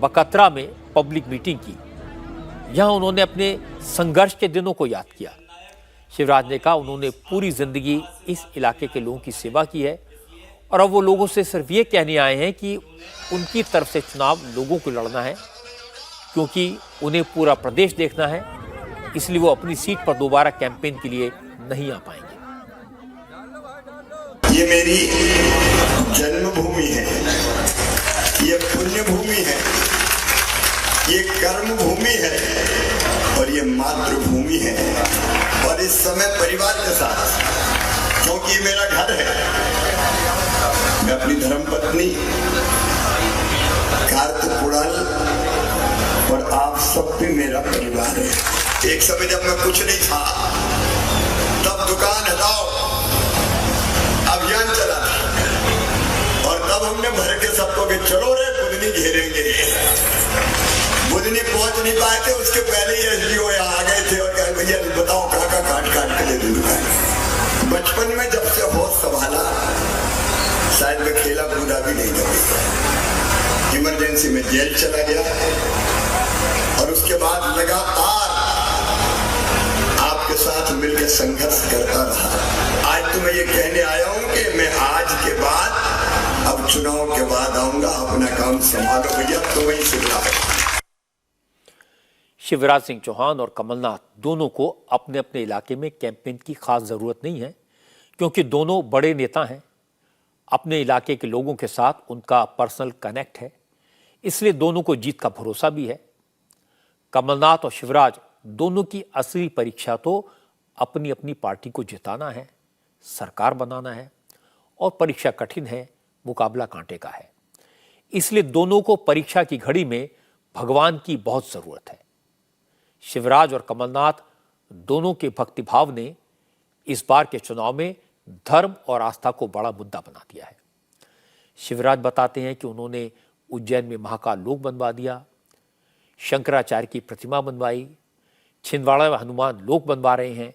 Speaker 1: बकतरा में पब्लिक मीटिंग की। यहां उन्होंने अपने संघर्ष के दिनों को याद किया। शिवराज ने कहा उन्होंने पूरी जिंदगी इस इलाके के लोगों की सेवा की है और अब वो लोगों से सिर्फ ये कहने आए हैं कि उनकी तरफ से चुनाव लोगों को लड़ना है, क्योंकि उन्हें पूरा प्रदेश देखना है, इसलिए वो अपनी सीट पर दोबारा कैंपेन के लिए नहीं आ पाएंगे।
Speaker 13: ये मेरी जन्मभूमि है, ये पुण्य भूमि है, ये कर्म भूमि है और ये मातृभूमि है। और इस समय परिवार के साथ, क्योंकि ये मेरा घर है, मैं अपनी धर्मपत्नी कार्तिक पुराण और आप सब भी मेरा परिवार है। एक समय जब मैं कुछ नहीं था, तब दुकान हटाओ अभियान चला और तब हमने भर के सबको कि चलो रे बुधनी घेरेंगे। बुधनी पहुंच नहीं पाए थे, उसके पहले ही एसडीओ यहाँ आ गए थे और कहे भैया बताओ कहाँ का काट काट के ले दूं दुकान। बचपन में जब से होश संभाला, शायद मैं खेला कूदा भी नहीं कभी। इमरजेंसी में जेल चला गया और उसके बाद लगातार आपके साथ मिलकर संघर्ष करता रहा। आज तो मैं ये कहने आया हूं कि मैं आज के बाद, अब चुनाव के बाद आऊंगा, अपना काम संभालो भैया, तो वही सुधरा।
Speaker 1: शिवराज सिंह चौहान और कमलनाथ दोनों को अपने अपने इलाके में कैंपेन की खास जरूरत नहीं है, क्योंकि दोनों बड़े नेता हैं। अपने इलाके के लोगों के साथ उनका पर्सनल कनेक्ट है, इसलिए दोनों को जीत का भरोसा भी है। कमलनाथ और शिवराज दोनों की असली परीक्षा तो अपनी अपनी पार्टी को जिताना है, सरकार बनाना है और परीक्षा कठिन है, मुकाबला कांटे का है। इसलिए दोनों को परीक्षा की घड़ी में भगवान की बहुत जरूरत है। शिवराज और कमलनाथ दोनों के भक्तिभाव ने इस बार के चुनाव में धर्म और आस्था को बड़ा मुद्दा बना दिया है। शिवराज बताते हैं कि उन्होंने उज्जैन में महाकाल लोक बनवा दिया, शंकराचार्य की प्रतिमा बनवाई, छिंदवाड़ा में हनुमान लोक बनवा रहे हैं,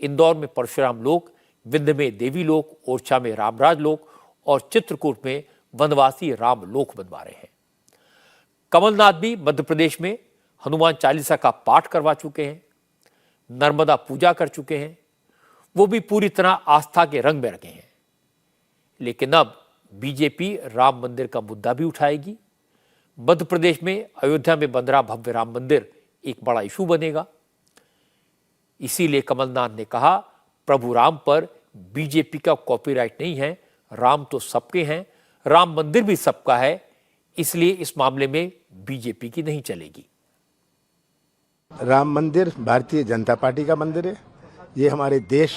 Speaker 1: इंदौर में परशुराम लोक, विंध्य में देवी लोक, ओरछा में रामराज लोक और चित्रकूट में वनवासी राम लोक बनवा रहे हैं। कमलनाथ भी मध्य प्रदेश में हनुमान चालीसा का पाठ करवा चुके हैं, नर्मदा पूजा कर चुके हैं। वो भी पूरी तरह आस्था के रंग में रखे हैं। लेकिन अब बीजेपी राम मंदिर का मुद्दा भी उठाएगी। मध्य प्रदेश में अयोध्या में बन रहा भव्य राम मंदिर एक बड़ा इशू बनेगा। इसीलिए कमलनाथ ने कहा प्रभु राम पर बीजेपी का कॉपीराइट नहीं है, राम तो सबके हैं, राम मंदिर भी सबका है, इसलिए इस मामले में बीजेपी की नहीं चलेगी।
Speaker 14: राम मंदिर भारतीय जनता पार्टी का मंदिर है। ये हमारे देश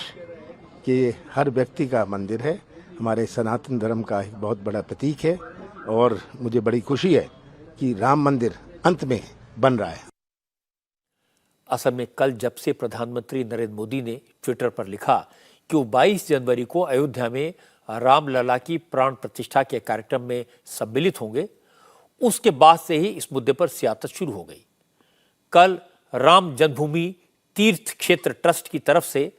Speaker 14: के हर व्यक्ति का मंदिर है, हमारे सनातन धर्म का एक बहुत बड़ा प्रतीक है और मुझे बड़ी खुशी है कि राम मंदिर अंत में बन रहा है।
Speaker 1: असल में कल जब से प्रधानमंत्री नरेंद्र मोदी ने ट्विटर पर लिखा कि वो 22 जनवरी को अयोध्या में रामलला की प्राण प्रतिष्ठा के कार्यक्रम में सम्मिलित होंगे, उसके बाद से ही इस मुद्दे पर सियासत शुरू हो गई। कल राम जन्मभूमि तीर्थ क्षेत्र ट्रस्ट की तरफ से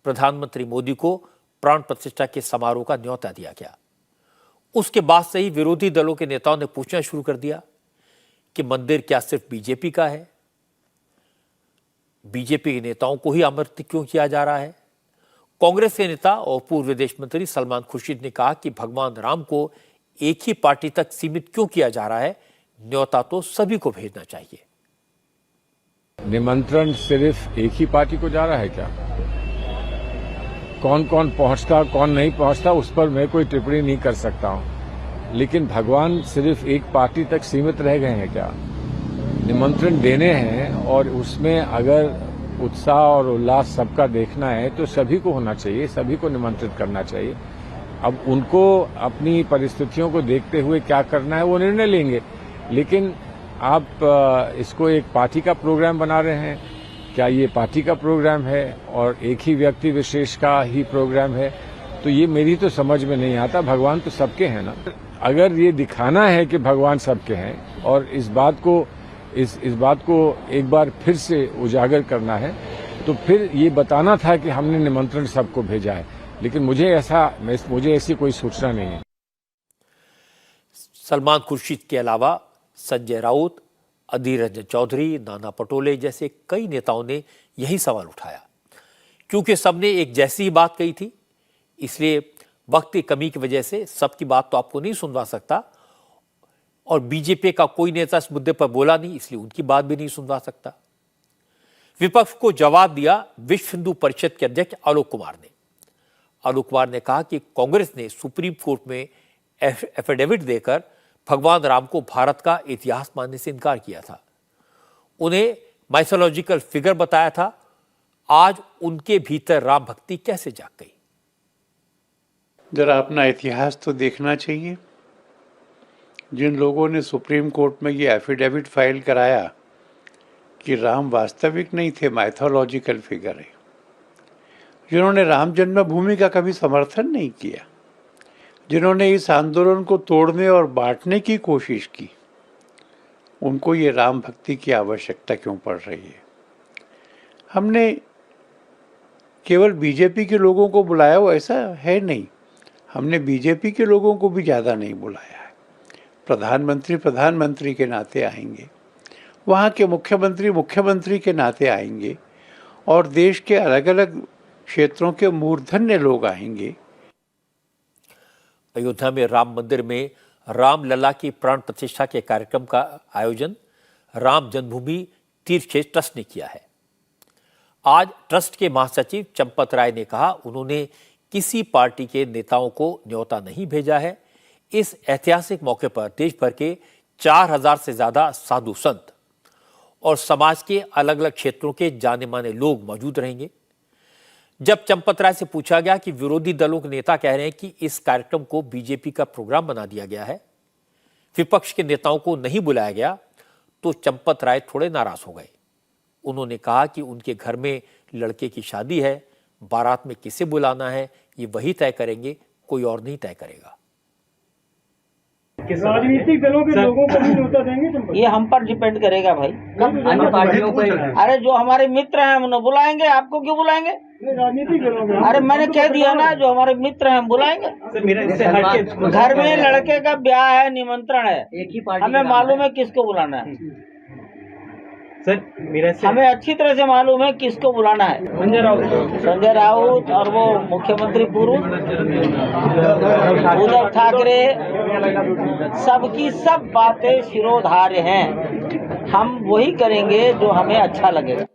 Speaker 1: प्रधानमंत्री मोदी को प्राण प्रतिष्ठा के समारोह का न्योता दिया गया। उसके बाद से ही विरोधी दलों के नेताओं ने पूछना शुरू कर दिया कि मंदिर क्या सिर्फ बीजेपी का है? बीजेपी के नेताओं को ही आमंत्रित क्यों किया जा रहा है? कांग्रेस के नेता और पूर्व विदेश मंत्री सलमान खुर्शीद ने कहा कि भगवान राम को एक ही पार्टी तक सीमित क्यों किया जा रहा है? न्योता तो सभी को भेजना चाहिए।
Speaker 15: निमंत्रण सिर्फ एक ही पार्टी को जा रहा है क्या? कौन कौन पहुंचता कौन नहीं पहुंचता उस पर मैं कोई टिप्पणी नहीं कर सकता हूं, लेकिन भगवान सिर्फ एक पार्टी तक सीमित रह गए हैं क्या? निमंत्रण देने हैं और उसमें अगर उत्साह और उल्लास सबका देखना है तो सभी को होना चाहिए, सभी को निमंत्रित करना चाहिए। अब उनको अपनी परिस्थितियों को देखते हुए क्या करना है वो निर्णय लेंगे, लेकिन आप इसको एक पार्टी का प्रोग्राम बना रहे हैं। क्या ये पार्टी का प्रोग्राम है और एक ही व्यक्ति विशेष का ही प्रोग्राम है? तो ये मेरी तो समझ में नहीं आता। भगवान तो सबके हैं ना। अगर ये दिखाना है कि भगवान सबके हैं और इस बात को एक बार फिर से उजागर करना है तो फिर ये बताना था कि हमने निमंत्रण सबको भेजा है, लेकिन मुझे ऐसी कोई सूचना नहीं है।
Speaker 1: सलमान खुर्शीद के अलावा संजय राउत, अधीर रंजन चौधरी, नाना पटोले जैसे कई नेताओं ने यही सवाल उठाया। क्योंकि सबने एक जैसी ही बात कही थी, इसलिए वक्त की कमी की वजह से सबकी बात तो आपको नहीं सुनवा सकता, और बीजेपी का कोई नेता इस मुद्दे पर बोला नहीं, इसलिए उनकी बात भी नहीं सुनवा सकता। विपक्ष को जवाब दिया विश्व हिंदू परिषद के अध्यक्ष आलोक कुमार ने। आलोक कुमार ने कहा कि कांग्रेस ने सुप्रीम कोर्ट में एफिडेविट देकर भगवान राम को भारत का इतिहास मानने से इनकार किया था, उन्हें माइथोलॉजिकल फिगर बताया था। आज उनके भीतर राम भक्ति कैसे जाग गई?
Speaker 16: जरा अपना इतिहास तो देखना चाहिए। जिन लोगों ने सुप्रीम कोर्ट में ये एफिडेविट फाइल कराया कि राम वास्तविक नहीं थे, माइथोलॉजिकल फिगर है, जिन्होंने राम जन्मभूमि का कभी समर्थन नहीं किया, जिन्होंने इस आंदोलन को तोड़ने और बांटने की कोशिश की, उनको ये राम भक्ति की आवश्यकता क्यों पड़ रही है? हमने केवल बीजेपी के लोगों को बुलाया हो ऐसा है नहीं, हमने बीजेपी के लोगों को भी ज़्यादा नहीं बुलाया है। प्रधानमंत्री के नाते आएंगे, वहाँ के मुख्यमंत्री के नाते आएंगे, और देश के अलग अलग क्षेत्रों के मूर्धन्य लोग आएंगे।
Speaker 1: अयोध्या में राम मंदिर में रामलला की प्राण प्रतिष्ठा के कार्यक्रम का आयोजन राम जन्मभूमि तीर्थ क्षेत्र ट्रस्ट ने किया है। आज ट्रस्ट के महासचिव चंपत राय ने कहा, उन्होंने किसी पार्टी के नेताओं को न्योता नहीं भेजा है। इस ऐतिहासिक मौके पर देश भर के 4000 से ज्यादा साधु संत और समाज के अलग अलग क्षेत्रों के जाने माने लोग मौजूद रहेंगे। जब चंपत राय से पूछा गया कि विरोधी दलों के नेता कह रहे हैं कि इस कार्यक्रम को बीजेपी का प्रोग्राम बना दिया गया है, विपक्ष के नेताओं को नहीं बुलाया गया, तो चंपत राय थोड़े नाराज हो गए। उन्होंने कहा कि उनके घर में लड़के की शादी है, बारात में किसे बुलाना है ये वही तय करेंगे, कोई और नहीं तय करेगा।
Speaker 17: राजनीतिक दलों के लोगों को भी न्योता देंगे? ये हम पर डिपेंड करेगा भाई। अन्य पार्टियों को? अरे जो हमारे मित्र हैं उन्हें बुलाएंगे, आपको क्यों बुलाएंगे? राजनीतिक दलों में? अरे मैंने कह दिया ना, जो हमारे मित्र हैं हम बुलाएंगे। घर में लड़के का ब्याह है, निमंत्रण है, हमें मालूम है किसको बुलाना है सर। हमें अच्छी तरह से मालूम है किसको बुलाना है। संजय राउत और वो मुख्यमंत्री पूर्व उद्धव ठाकरे, सबकी सब बातें शिरोधार्य हैं। हम वही करेंगे जो हमें अच्छा लगेगा।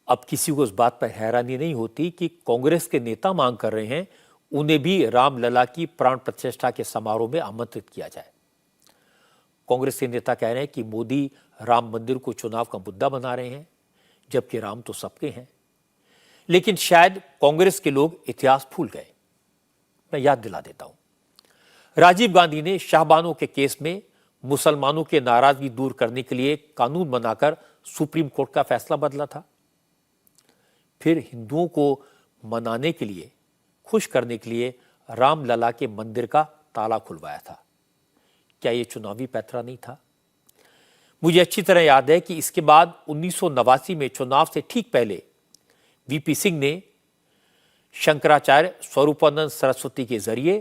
Speaker 1: अब किसी को इस बात पर हैरानी नहीं होती कि कांग्रेस के नेता मांग कर रहे हैं उन्हें भी रामलला की प्राण प्रतिष्ठा के समारोह में आमंत्रित किया जाए। कांग्रेस के नेता कह रहे हैं कि मोदी राम मंदिर को चुनाव का मुद्दा बना रहे हैं, जबकि राम तो सबके हैं। लेकिन शायद कांग्रेस के लोग इतिहास भूल गए। मैं याद दिला देता हूं, राजीव गांधी ने शाहबानो के केस में मुसलमानों की नाराजगी दूर करने के लिए कानून बनाकर सुप्रीम कोर्ट का फैसला बदला था। फिर हिंदुओं को मनाने के लिए, खुश करने के लिए रामलला के मंदिर का ताला खुलवाया था। क्या यह चुनावी पैतरा नहीं था? मुझे अच्छी तरह याद है कि इसके बाद 1989 में चुनाव से ठीक पहले वीपी सिंह ने शंकराचार्य स्वरूपानंद सरस्वती के जरिए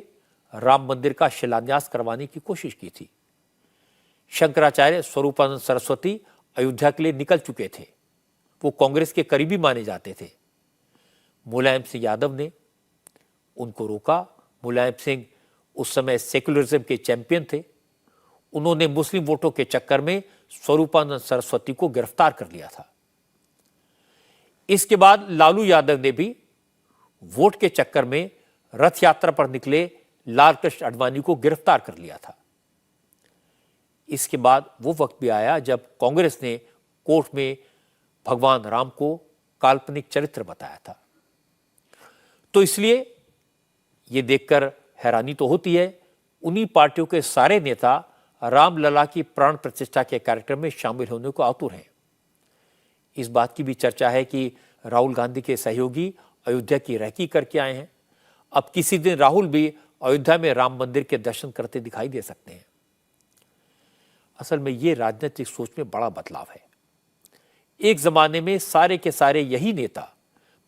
Speaker 1: राम मंदिर का शिलान्यास करवाने की कोशिश की थी। शंकराचार्य स्वरूपानंद सरस्वती अयोध्या के लिए निकल चुके थे, वो कांग्रेस के करीबी माने जाते थे। मुलायम सिंह यादव ने उनको रोका। मुलायम सिंह उस समय सेक्युलरिज्म के चैंपियन थे। उन्होंने मुस्लिम वोटों के चक्कर में स्वरूपानंद सरस्वती को गिरफ्तार कर लिया था। इसके बाद लालू यादव ने भी वोट के चक्कर में रथ यात्रा पर निकले लालकृष्ण आडवाणी को गिरफ्तार कर लिया था। इसके बाद वो वक्त भी आया जब कांग्रेस ने कोर्ट में भगवान राम को काल्पनिक चरित्र बताया था। तो इसलिए ये देखकर हैरानी तो होती है, उन्हीं पार्टियों के सारे नेता रामलला की प्राण प्रतिष्ठा के कार्यक्रम में शामिल होने को आतुर हैं। इस बात की भी चर्चा है कि राहुल गांधी के सहयोगी अयोध्या की रैकी करके आए हैं। अब किसी दिन राहुल भी अयोध्या में राम मंदिर के दर्शन करते दिखाई दे सकते हैं। असल में ये राजनीतिक सोच में बड़ा बदलाव है। एक जमाने में सारे के सारे यही नेता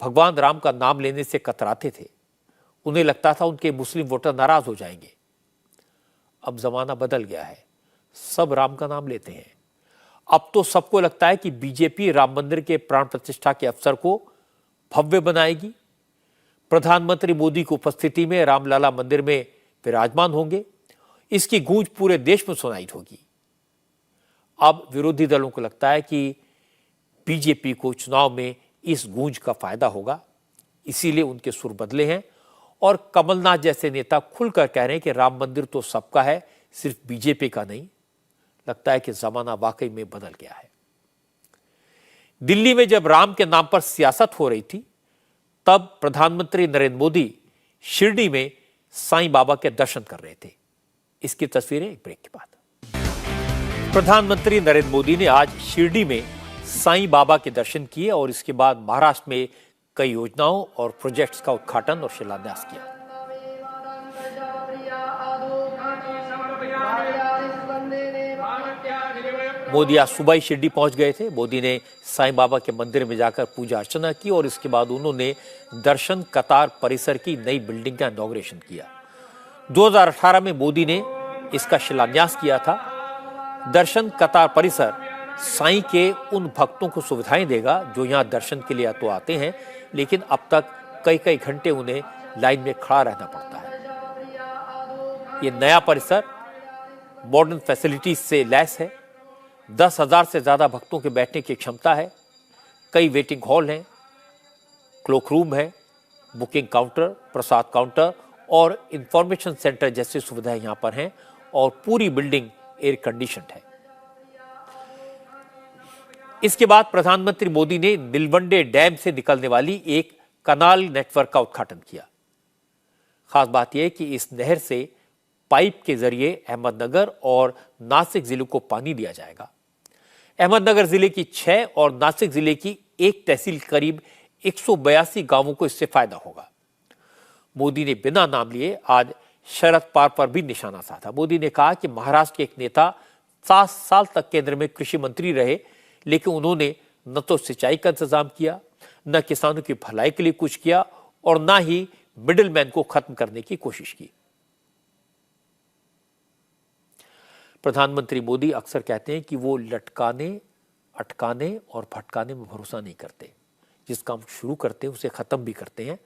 Speaker 1: भगवान राम का नाम लेने से कतराते थे। उन्हें लगता था उनके मुस्लिम वोटर नाराज हो जाएंगे। अब जमाना बदल गया है, सब राम का नाम लेते हैं। अब तो सबको लगता है कि बीजेपी राम मंदिर के प्राण प्रतिष्ठा के अवसर को भव्य बनाएगी। प्रधानमंत्री मोदी की उपस्थिति में रामलला मंदिर में विराजमान होंगे। इसकी गूंज पूरे देश में सुनाई होगी। अब विरोधी दलों को लगता है कि बीजेपी को चुनाव में इस गूंज का फायदा होगा, इसीलिए उनके सुर बदले हैं और कमलनाथ जैसे नेता खुलकर कह रहे हैं कि राम मंदिर तो सबका है, सिर्फ बीजेपी का नहीं। लगता है कि जमाना वाकई में बदल गया है। दिल्ली में जब राम के नाम पर सियासत हो रही थी, तब प्रधानमंत्री नरेंद्र मोदी शिरडी में साईं बाबा के दर्शन कर रहे थे। इसकी तस्वीरें एक ब्रेक के बाद। प्रधानमंत्री नरेंद्र मोदी ने आज शिरडी में साईं बाबा के दर्शन किए और इसके बाद महाराष्ट्र में कई योजनाओं और प्रोजेक्ट्स का उद्घाटन और शिलान्यास किया। मोदी आज सुबह ही शिरडी पहुंच गए थे। मोदी ने साईं बाबा के मंदिर में जाकर पूजा अर्चना की और इसके बाद उन्होंने दर्शन कतार परिसर की नई बिल्डिंग का इनॉग्रेशन किया। 2018 में मोदी ने इसका शिलान्यास किया था। दर्शन कतार परिसर साईं के उन भक्तों को सुविधाएं देगा जो यहां दर्शन के लिए तो आते हैं, लेकिन अब तक कई कई घंटे उन्हें लाइन में खड़ा रहना पड़ता है। ये नया परिसर मॉडर्न फैसिलिटीज से लैस है। 10,000 से ज्यादा भक्तों के बैठने की क्षमता है। कई वेटिंग हॉल हैं, क्लोक रूम है, बुकिंग काउंटर, प्रसाद काउंटर और इंफॉर्मेशन सेंटर जैसी सुविधाएं यहां पर हैं और पूरी बिल्डिंग एयर कंडीशनड है। इसके बाद प्रधानमंत्री मोदी ने नीलवंडे डैम से निकलने वाली एक कनाल नेटवर्क का उद्घाटन किया। खास बात यह कि इस नहर से पाइप के जरिए अहमदनगर और नासिक जिले को पानी दिया जाएगा। अहमदनगर जिले की 6 और नासिक जिले की एक तहसील करीब 182 गांवों को इससे फायदा होगा। मोदी ने बिना नाम लिए आज शरद पवार पर भी निशाना साधा। मोदी ने कहा कि महाराष्ट्र के एक नेता 7 साल तक केंद्र में कृषि मंत्री रहे, लेकिन उन्होंने न तो सिंचाई का इंतजाम किया, न किसानों की भलाई के लिए कुछ किया और न ही मिडिलमैन को खत्म करने की कोशिश की। प्रधानमंत्री मोदी अक्सर कहते हैं कि वो लटकाने, अटकाने और भटकाने में भरोसा नहीं करते। जिस काम शुरू करते हैं उसे खत्म भी करते हैं।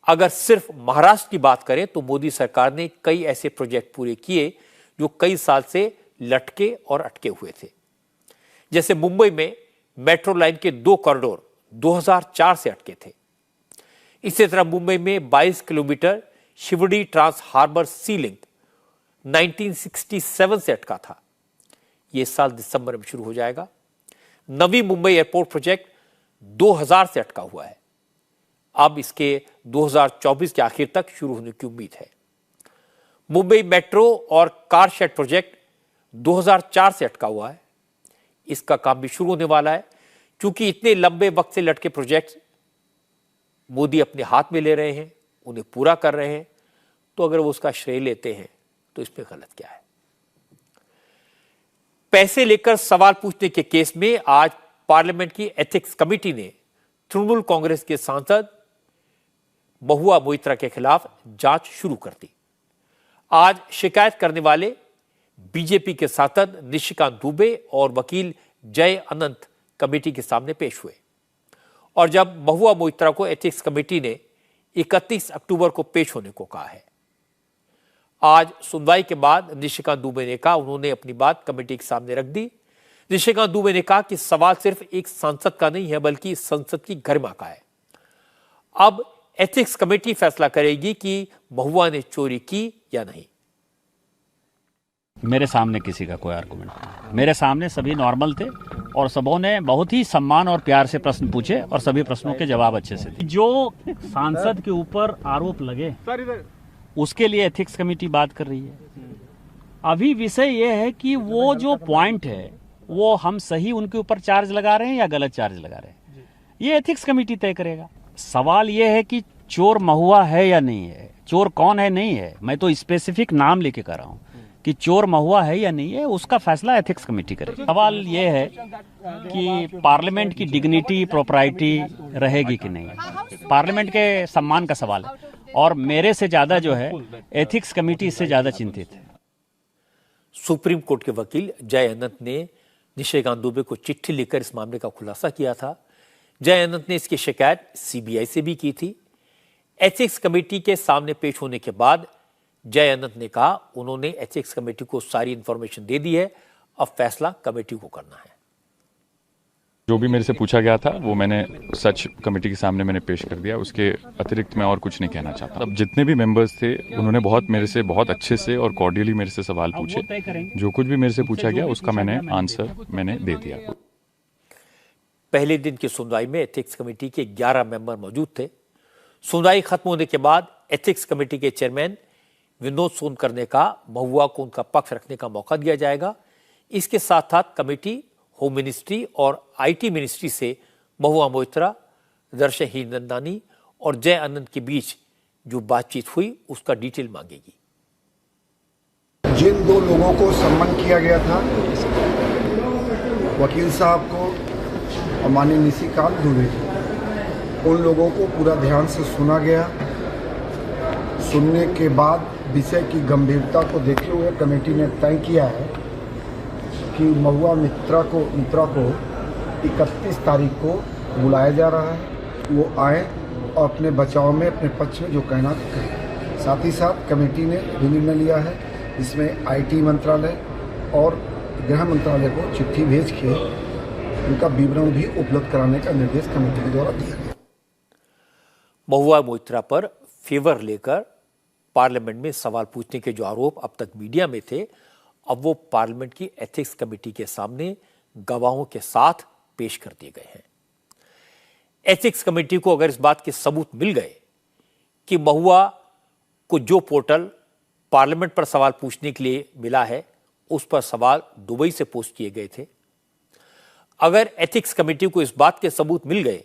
Speaker 1: अगर सिर्फ महाराष्ट्र की बात करें तो मोदी सरकार ने कई ऐसे प्रोजेक्ट पूरे किए जो कई साल से लटके और अटके हुए थे। जैसे मुंबई में मेट्रो लाइन के 2 कॉरिडोर 2004 से अटके थे। इसी तरह मुंबई में 22 kilometre Sewri trans harbour sea link 1967 से अटका था। यह साल दिसंबर में शुरू हो जाएगा। नवी मुंबई एयरपोर्ट प्रोजेक्ट 2000 से अटका हुआ है। अब इसके 2024 के आखिर तक शुरू होने की उम्मीद है। मुंबई मेट्रो और कार शेड प्रोजेक्ट 2004 से अटका हुआ है। इसका काम भी शुरू होने वाला है। क्योंकि इतने लंबे वक्त से लटके प्रोजेक्ट मोदी अपने हाथ में ले रहे हैं, उन्हें पूरा कर रहे हैं, तो अगर वो उसका श्रेय लेते हैं तो इसमें गलत क्या है। पैसे लेकर सवाल पूछने के केस में आज पार्लियामेंट की एथिक्स कमेटी ने तृणमूल कांग्रेस के सांसद महुआ मोइत्रा के खिलाफ जांच शुरू कर दी। आज शिकायत करने वाले बीजेपी के सांसद निशिकांत दुबे और वकील जय अनंत कमेटी के सामने पेश हुए और जब महुआ मोइत्रा को एथिक्स कमेटी ने 31 अक्टूबर को पेश होने को कहा है। आज सुनवाई के बाद निशिकांत दुबे ने कहा उन्होंने अपनी बात कमेटी के सामने रख दी, निशिकांत दुबे ने कहा कि सवाल सिर्फ एक सांसद का नहीं है बल्कि संसद की गरिमा का है। अब एथिक्स कमेटी फैसला करेगी कि महुआ ने चोरी की या नहीं।
Speaker 18: मेरे सामने किसी का कोई आर्गुमेंट नहीं, मेरे सामने सभी नॉर्मल थे और सबों ने बहुत ही सम्मान और प्यार से प्रश्न पूछे और सभी प्रश्नों के जवाब अच्छे से थे। जो सांसद के ऊपर आरोप लगे उसके लिए एथिक्स कमेटी बात कर रही है। अभी विषय ये है कि वो जो पॉइंट है वो हम सही उनके ऊपर चार्ज लगा रहे हैं या गलत चार्ज लगा रहे हैं, ये एथिक्स कमेटी तय करेगा। सवाल ये है कि चोर महुआ है या नहीं है, चोर कौन है नहीं है, मैं तो स्पेसिफिक नाम लेके कर रहा हूं कि चोर महुआ है या नहीं है, उसका फैसला एथिक्स कमेटी करेगी। सवाल ये है कि पार्लियामेंट की डिग्निटी प्रोप्राइटी रहेगी कि नहीं, पार्लियामेंट के सम्मान का सवाल है और मेरे से ज्यादा जो है एथिक्स कमेटी इससे ज्यादा चिंतित है।
Speaker 1: सुप्रीम कोर्ट के वकील जय अनंत ने निशिकांत दुबे को चिट्ठी लिखकर इस मामले का खुलासा किया था। जय अनंत ने इसकी शिकायत सीबीआई से भी की थी। एथिक्स कमेटी के सामने पेश होने के बाद जय अनंत ने कहा उन्होंने एथिक्स कमेटी को सारी इंफॉर्मेशन दे दी है, अब फैसला कमेटी को करना है।
Speaker 19: जो भी मेरे से पूछा गया था वो मैंने सच कमेटी के सामने मैंने पेश कर दिया, उसके अतिरिक्त मैं और कुछ नहीं कहना चाहता। अब जितने भी मेंबर्स थे उन्होंने मेरे से बहुत अच्छे से और कॉर्डियली मेरे से सवाल पूछे, जो कुछ भी मेरे से पूछा गया उसका मैंने आंसर मैंने दे दिया।
Speaker 1: पहले दिन की सुनवाई में एथिक्स कमेटी के 11 मेंबर मौजूद थे। सुनवाई खत्म होने के बाद एथिक्स कमेटी के चेयरमैन विनोद सोनकर ने कहा महुआ को उनका पक्ष रखने का मौका दिया जाएगा। इसके साथ साथ कमेटी होम मिनिस्ट्री और आईटी मिनिस्ट्री से महुआ मोइत्रा, दर्शन हीरनंदानी और जय अनंत के बीच जो बातचीत हुई उसका डिटेल मांगेगी।
Speaker 20: जिन दो लोगों को सम्मान किया गया था, वकील साहब को और माननीय निशिकांत दुबे, उन लोगों को पूरा ध्यान से सुना गया। सुनने के बाद विषय की गंभीरता को देखते हुए कमेटी ने तय किया है कि महुआ मित्रा को 31 तारीख को बुलाया जा रहा है, वो आए और अपने बचाव में अपने पक्ष में जो कहना कहें। साथ ही साथ कमेटी ने भी निर्णय लिया है जिसमें आईटी मंत्रालय और गृह मंत्रालय को चिट्ठी भेज के उनका विवरण भी उपलब्ध कराने का निर्देश कमेटी के द्वारा दिया गया।
Speaker 1: महुआ मोइत्रा पर फेवर लेकर पार्लियामेंट में सवाल पूछने के जो आरोप अब तक मीडिया में थे, अब वो पार्लियामेंट की एथिक्स कमेटी के सामने गवाहों के साथ पेश कर दिए गए हैं। एथिक्स कमेटी को अगर इस बात के सबूत मिल गए कि महुआ को जो पोर्टल पार्लियामेंट पर सवाल पूछने के लिए मिला है उस पर सवाल दुबई से पोस्ट किए गए थे, अगर एथिक्स कमेटी को इस बात के सबूत मिल गए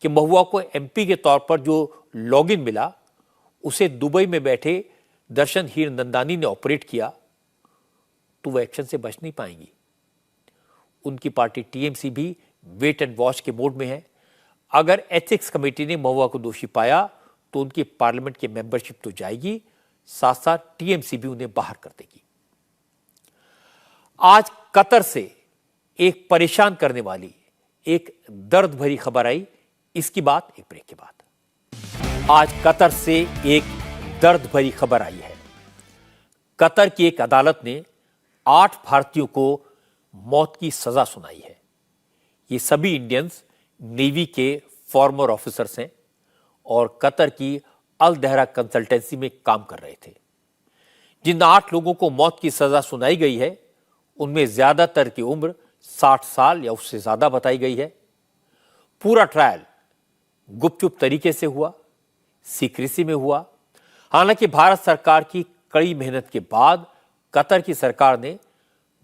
Speaker 1: कि महुआ को एमपी के तौर पर जो लॉगिन मिला उसे दुबई में बैठे दर्शन हीरनंदानी ने ऑपरेट किया, तो वह एक्शन से बच नहीं पाएंगी। उनकी पार्टी टीएमसी भी वेट एंड वॉच के मोड में है। अगर एथिक्स कमेटी ने महुआ को दोषी पाया तो उनकी पार्लियामेंट की मेंबरशिप तो जाएगी, साथ साथ टीएमसी भी उन्हें बाहर कर देगी। आज कतर से एक परेशान करने वाली, एक दर्द भरी खबर आई, इसकी बात एक ब्रेक के बाद। आज कतर से एक दर्द भरी खबर आई है। कतर की एक अदालत ने 8 भारतीयों को मौत की सजा सुनाई है। ये सभी इंडियंस नेवी के फॉर्मर ऑफिसर्स हैं और कतर की अल दहरा कंसल्टेंसी में काम कर रहे थे। जिन 8 लोगों को मौत की सजा सुनाई गई है उनमें ज्यादातर की उम्र 60 साल या उससे ज्यादा बताई गई है। पूरा ट्रायल गुपचुप तरीके से हुआ, सीक्रेसी में हुआ। हालांकि भारत सरकार की कड़ी मेहनत के बाद कतर की सरकार ने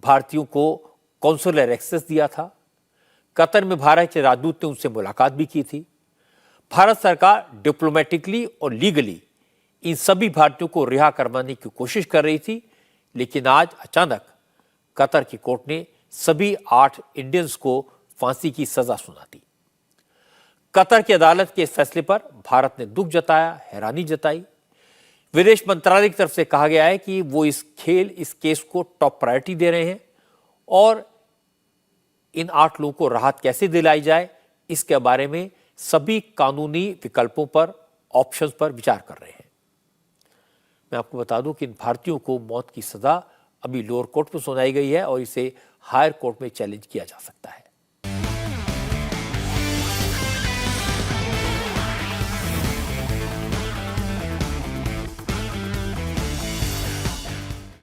Speaker 1: भारतीयों को कॉन्सुलर एक्सेस दिया था। कतर में भारत के राजदूत ने उनसे मुलाकात भी की थी। भारत सरकार डिप्लोमेटिकली और लीगली इन सभी भारतीयों को रिहा करवाने की कोशिश कर रही थी, लेकिन आज अचानक कतर की कोर्ट ने सभी 8 इंडियंस को फांसी की सजा सुना दी। कतर की अदालत के इस फैसले पर भारत ने दुख जताया, हैरानी जताई। विदेश मंत्रालय की तरफ से कहा गया है कि वो इस केस को टॉप प्रायोरिटी दे रहे हैं और इन 8 लोगों को राहत कैसे दिलाई जाए इसके बारे में सभी कानूनी विकल्पों पर, ऑप्शंस पर विचार कर रहे हैं। मैं आपको बता दूं कि इन भारतीयों को मौत की सजा अभी लोअर कोर्ट में सुनाई गई है और इसे हायर कोर्ट में चैलेंज किया जा सकता है।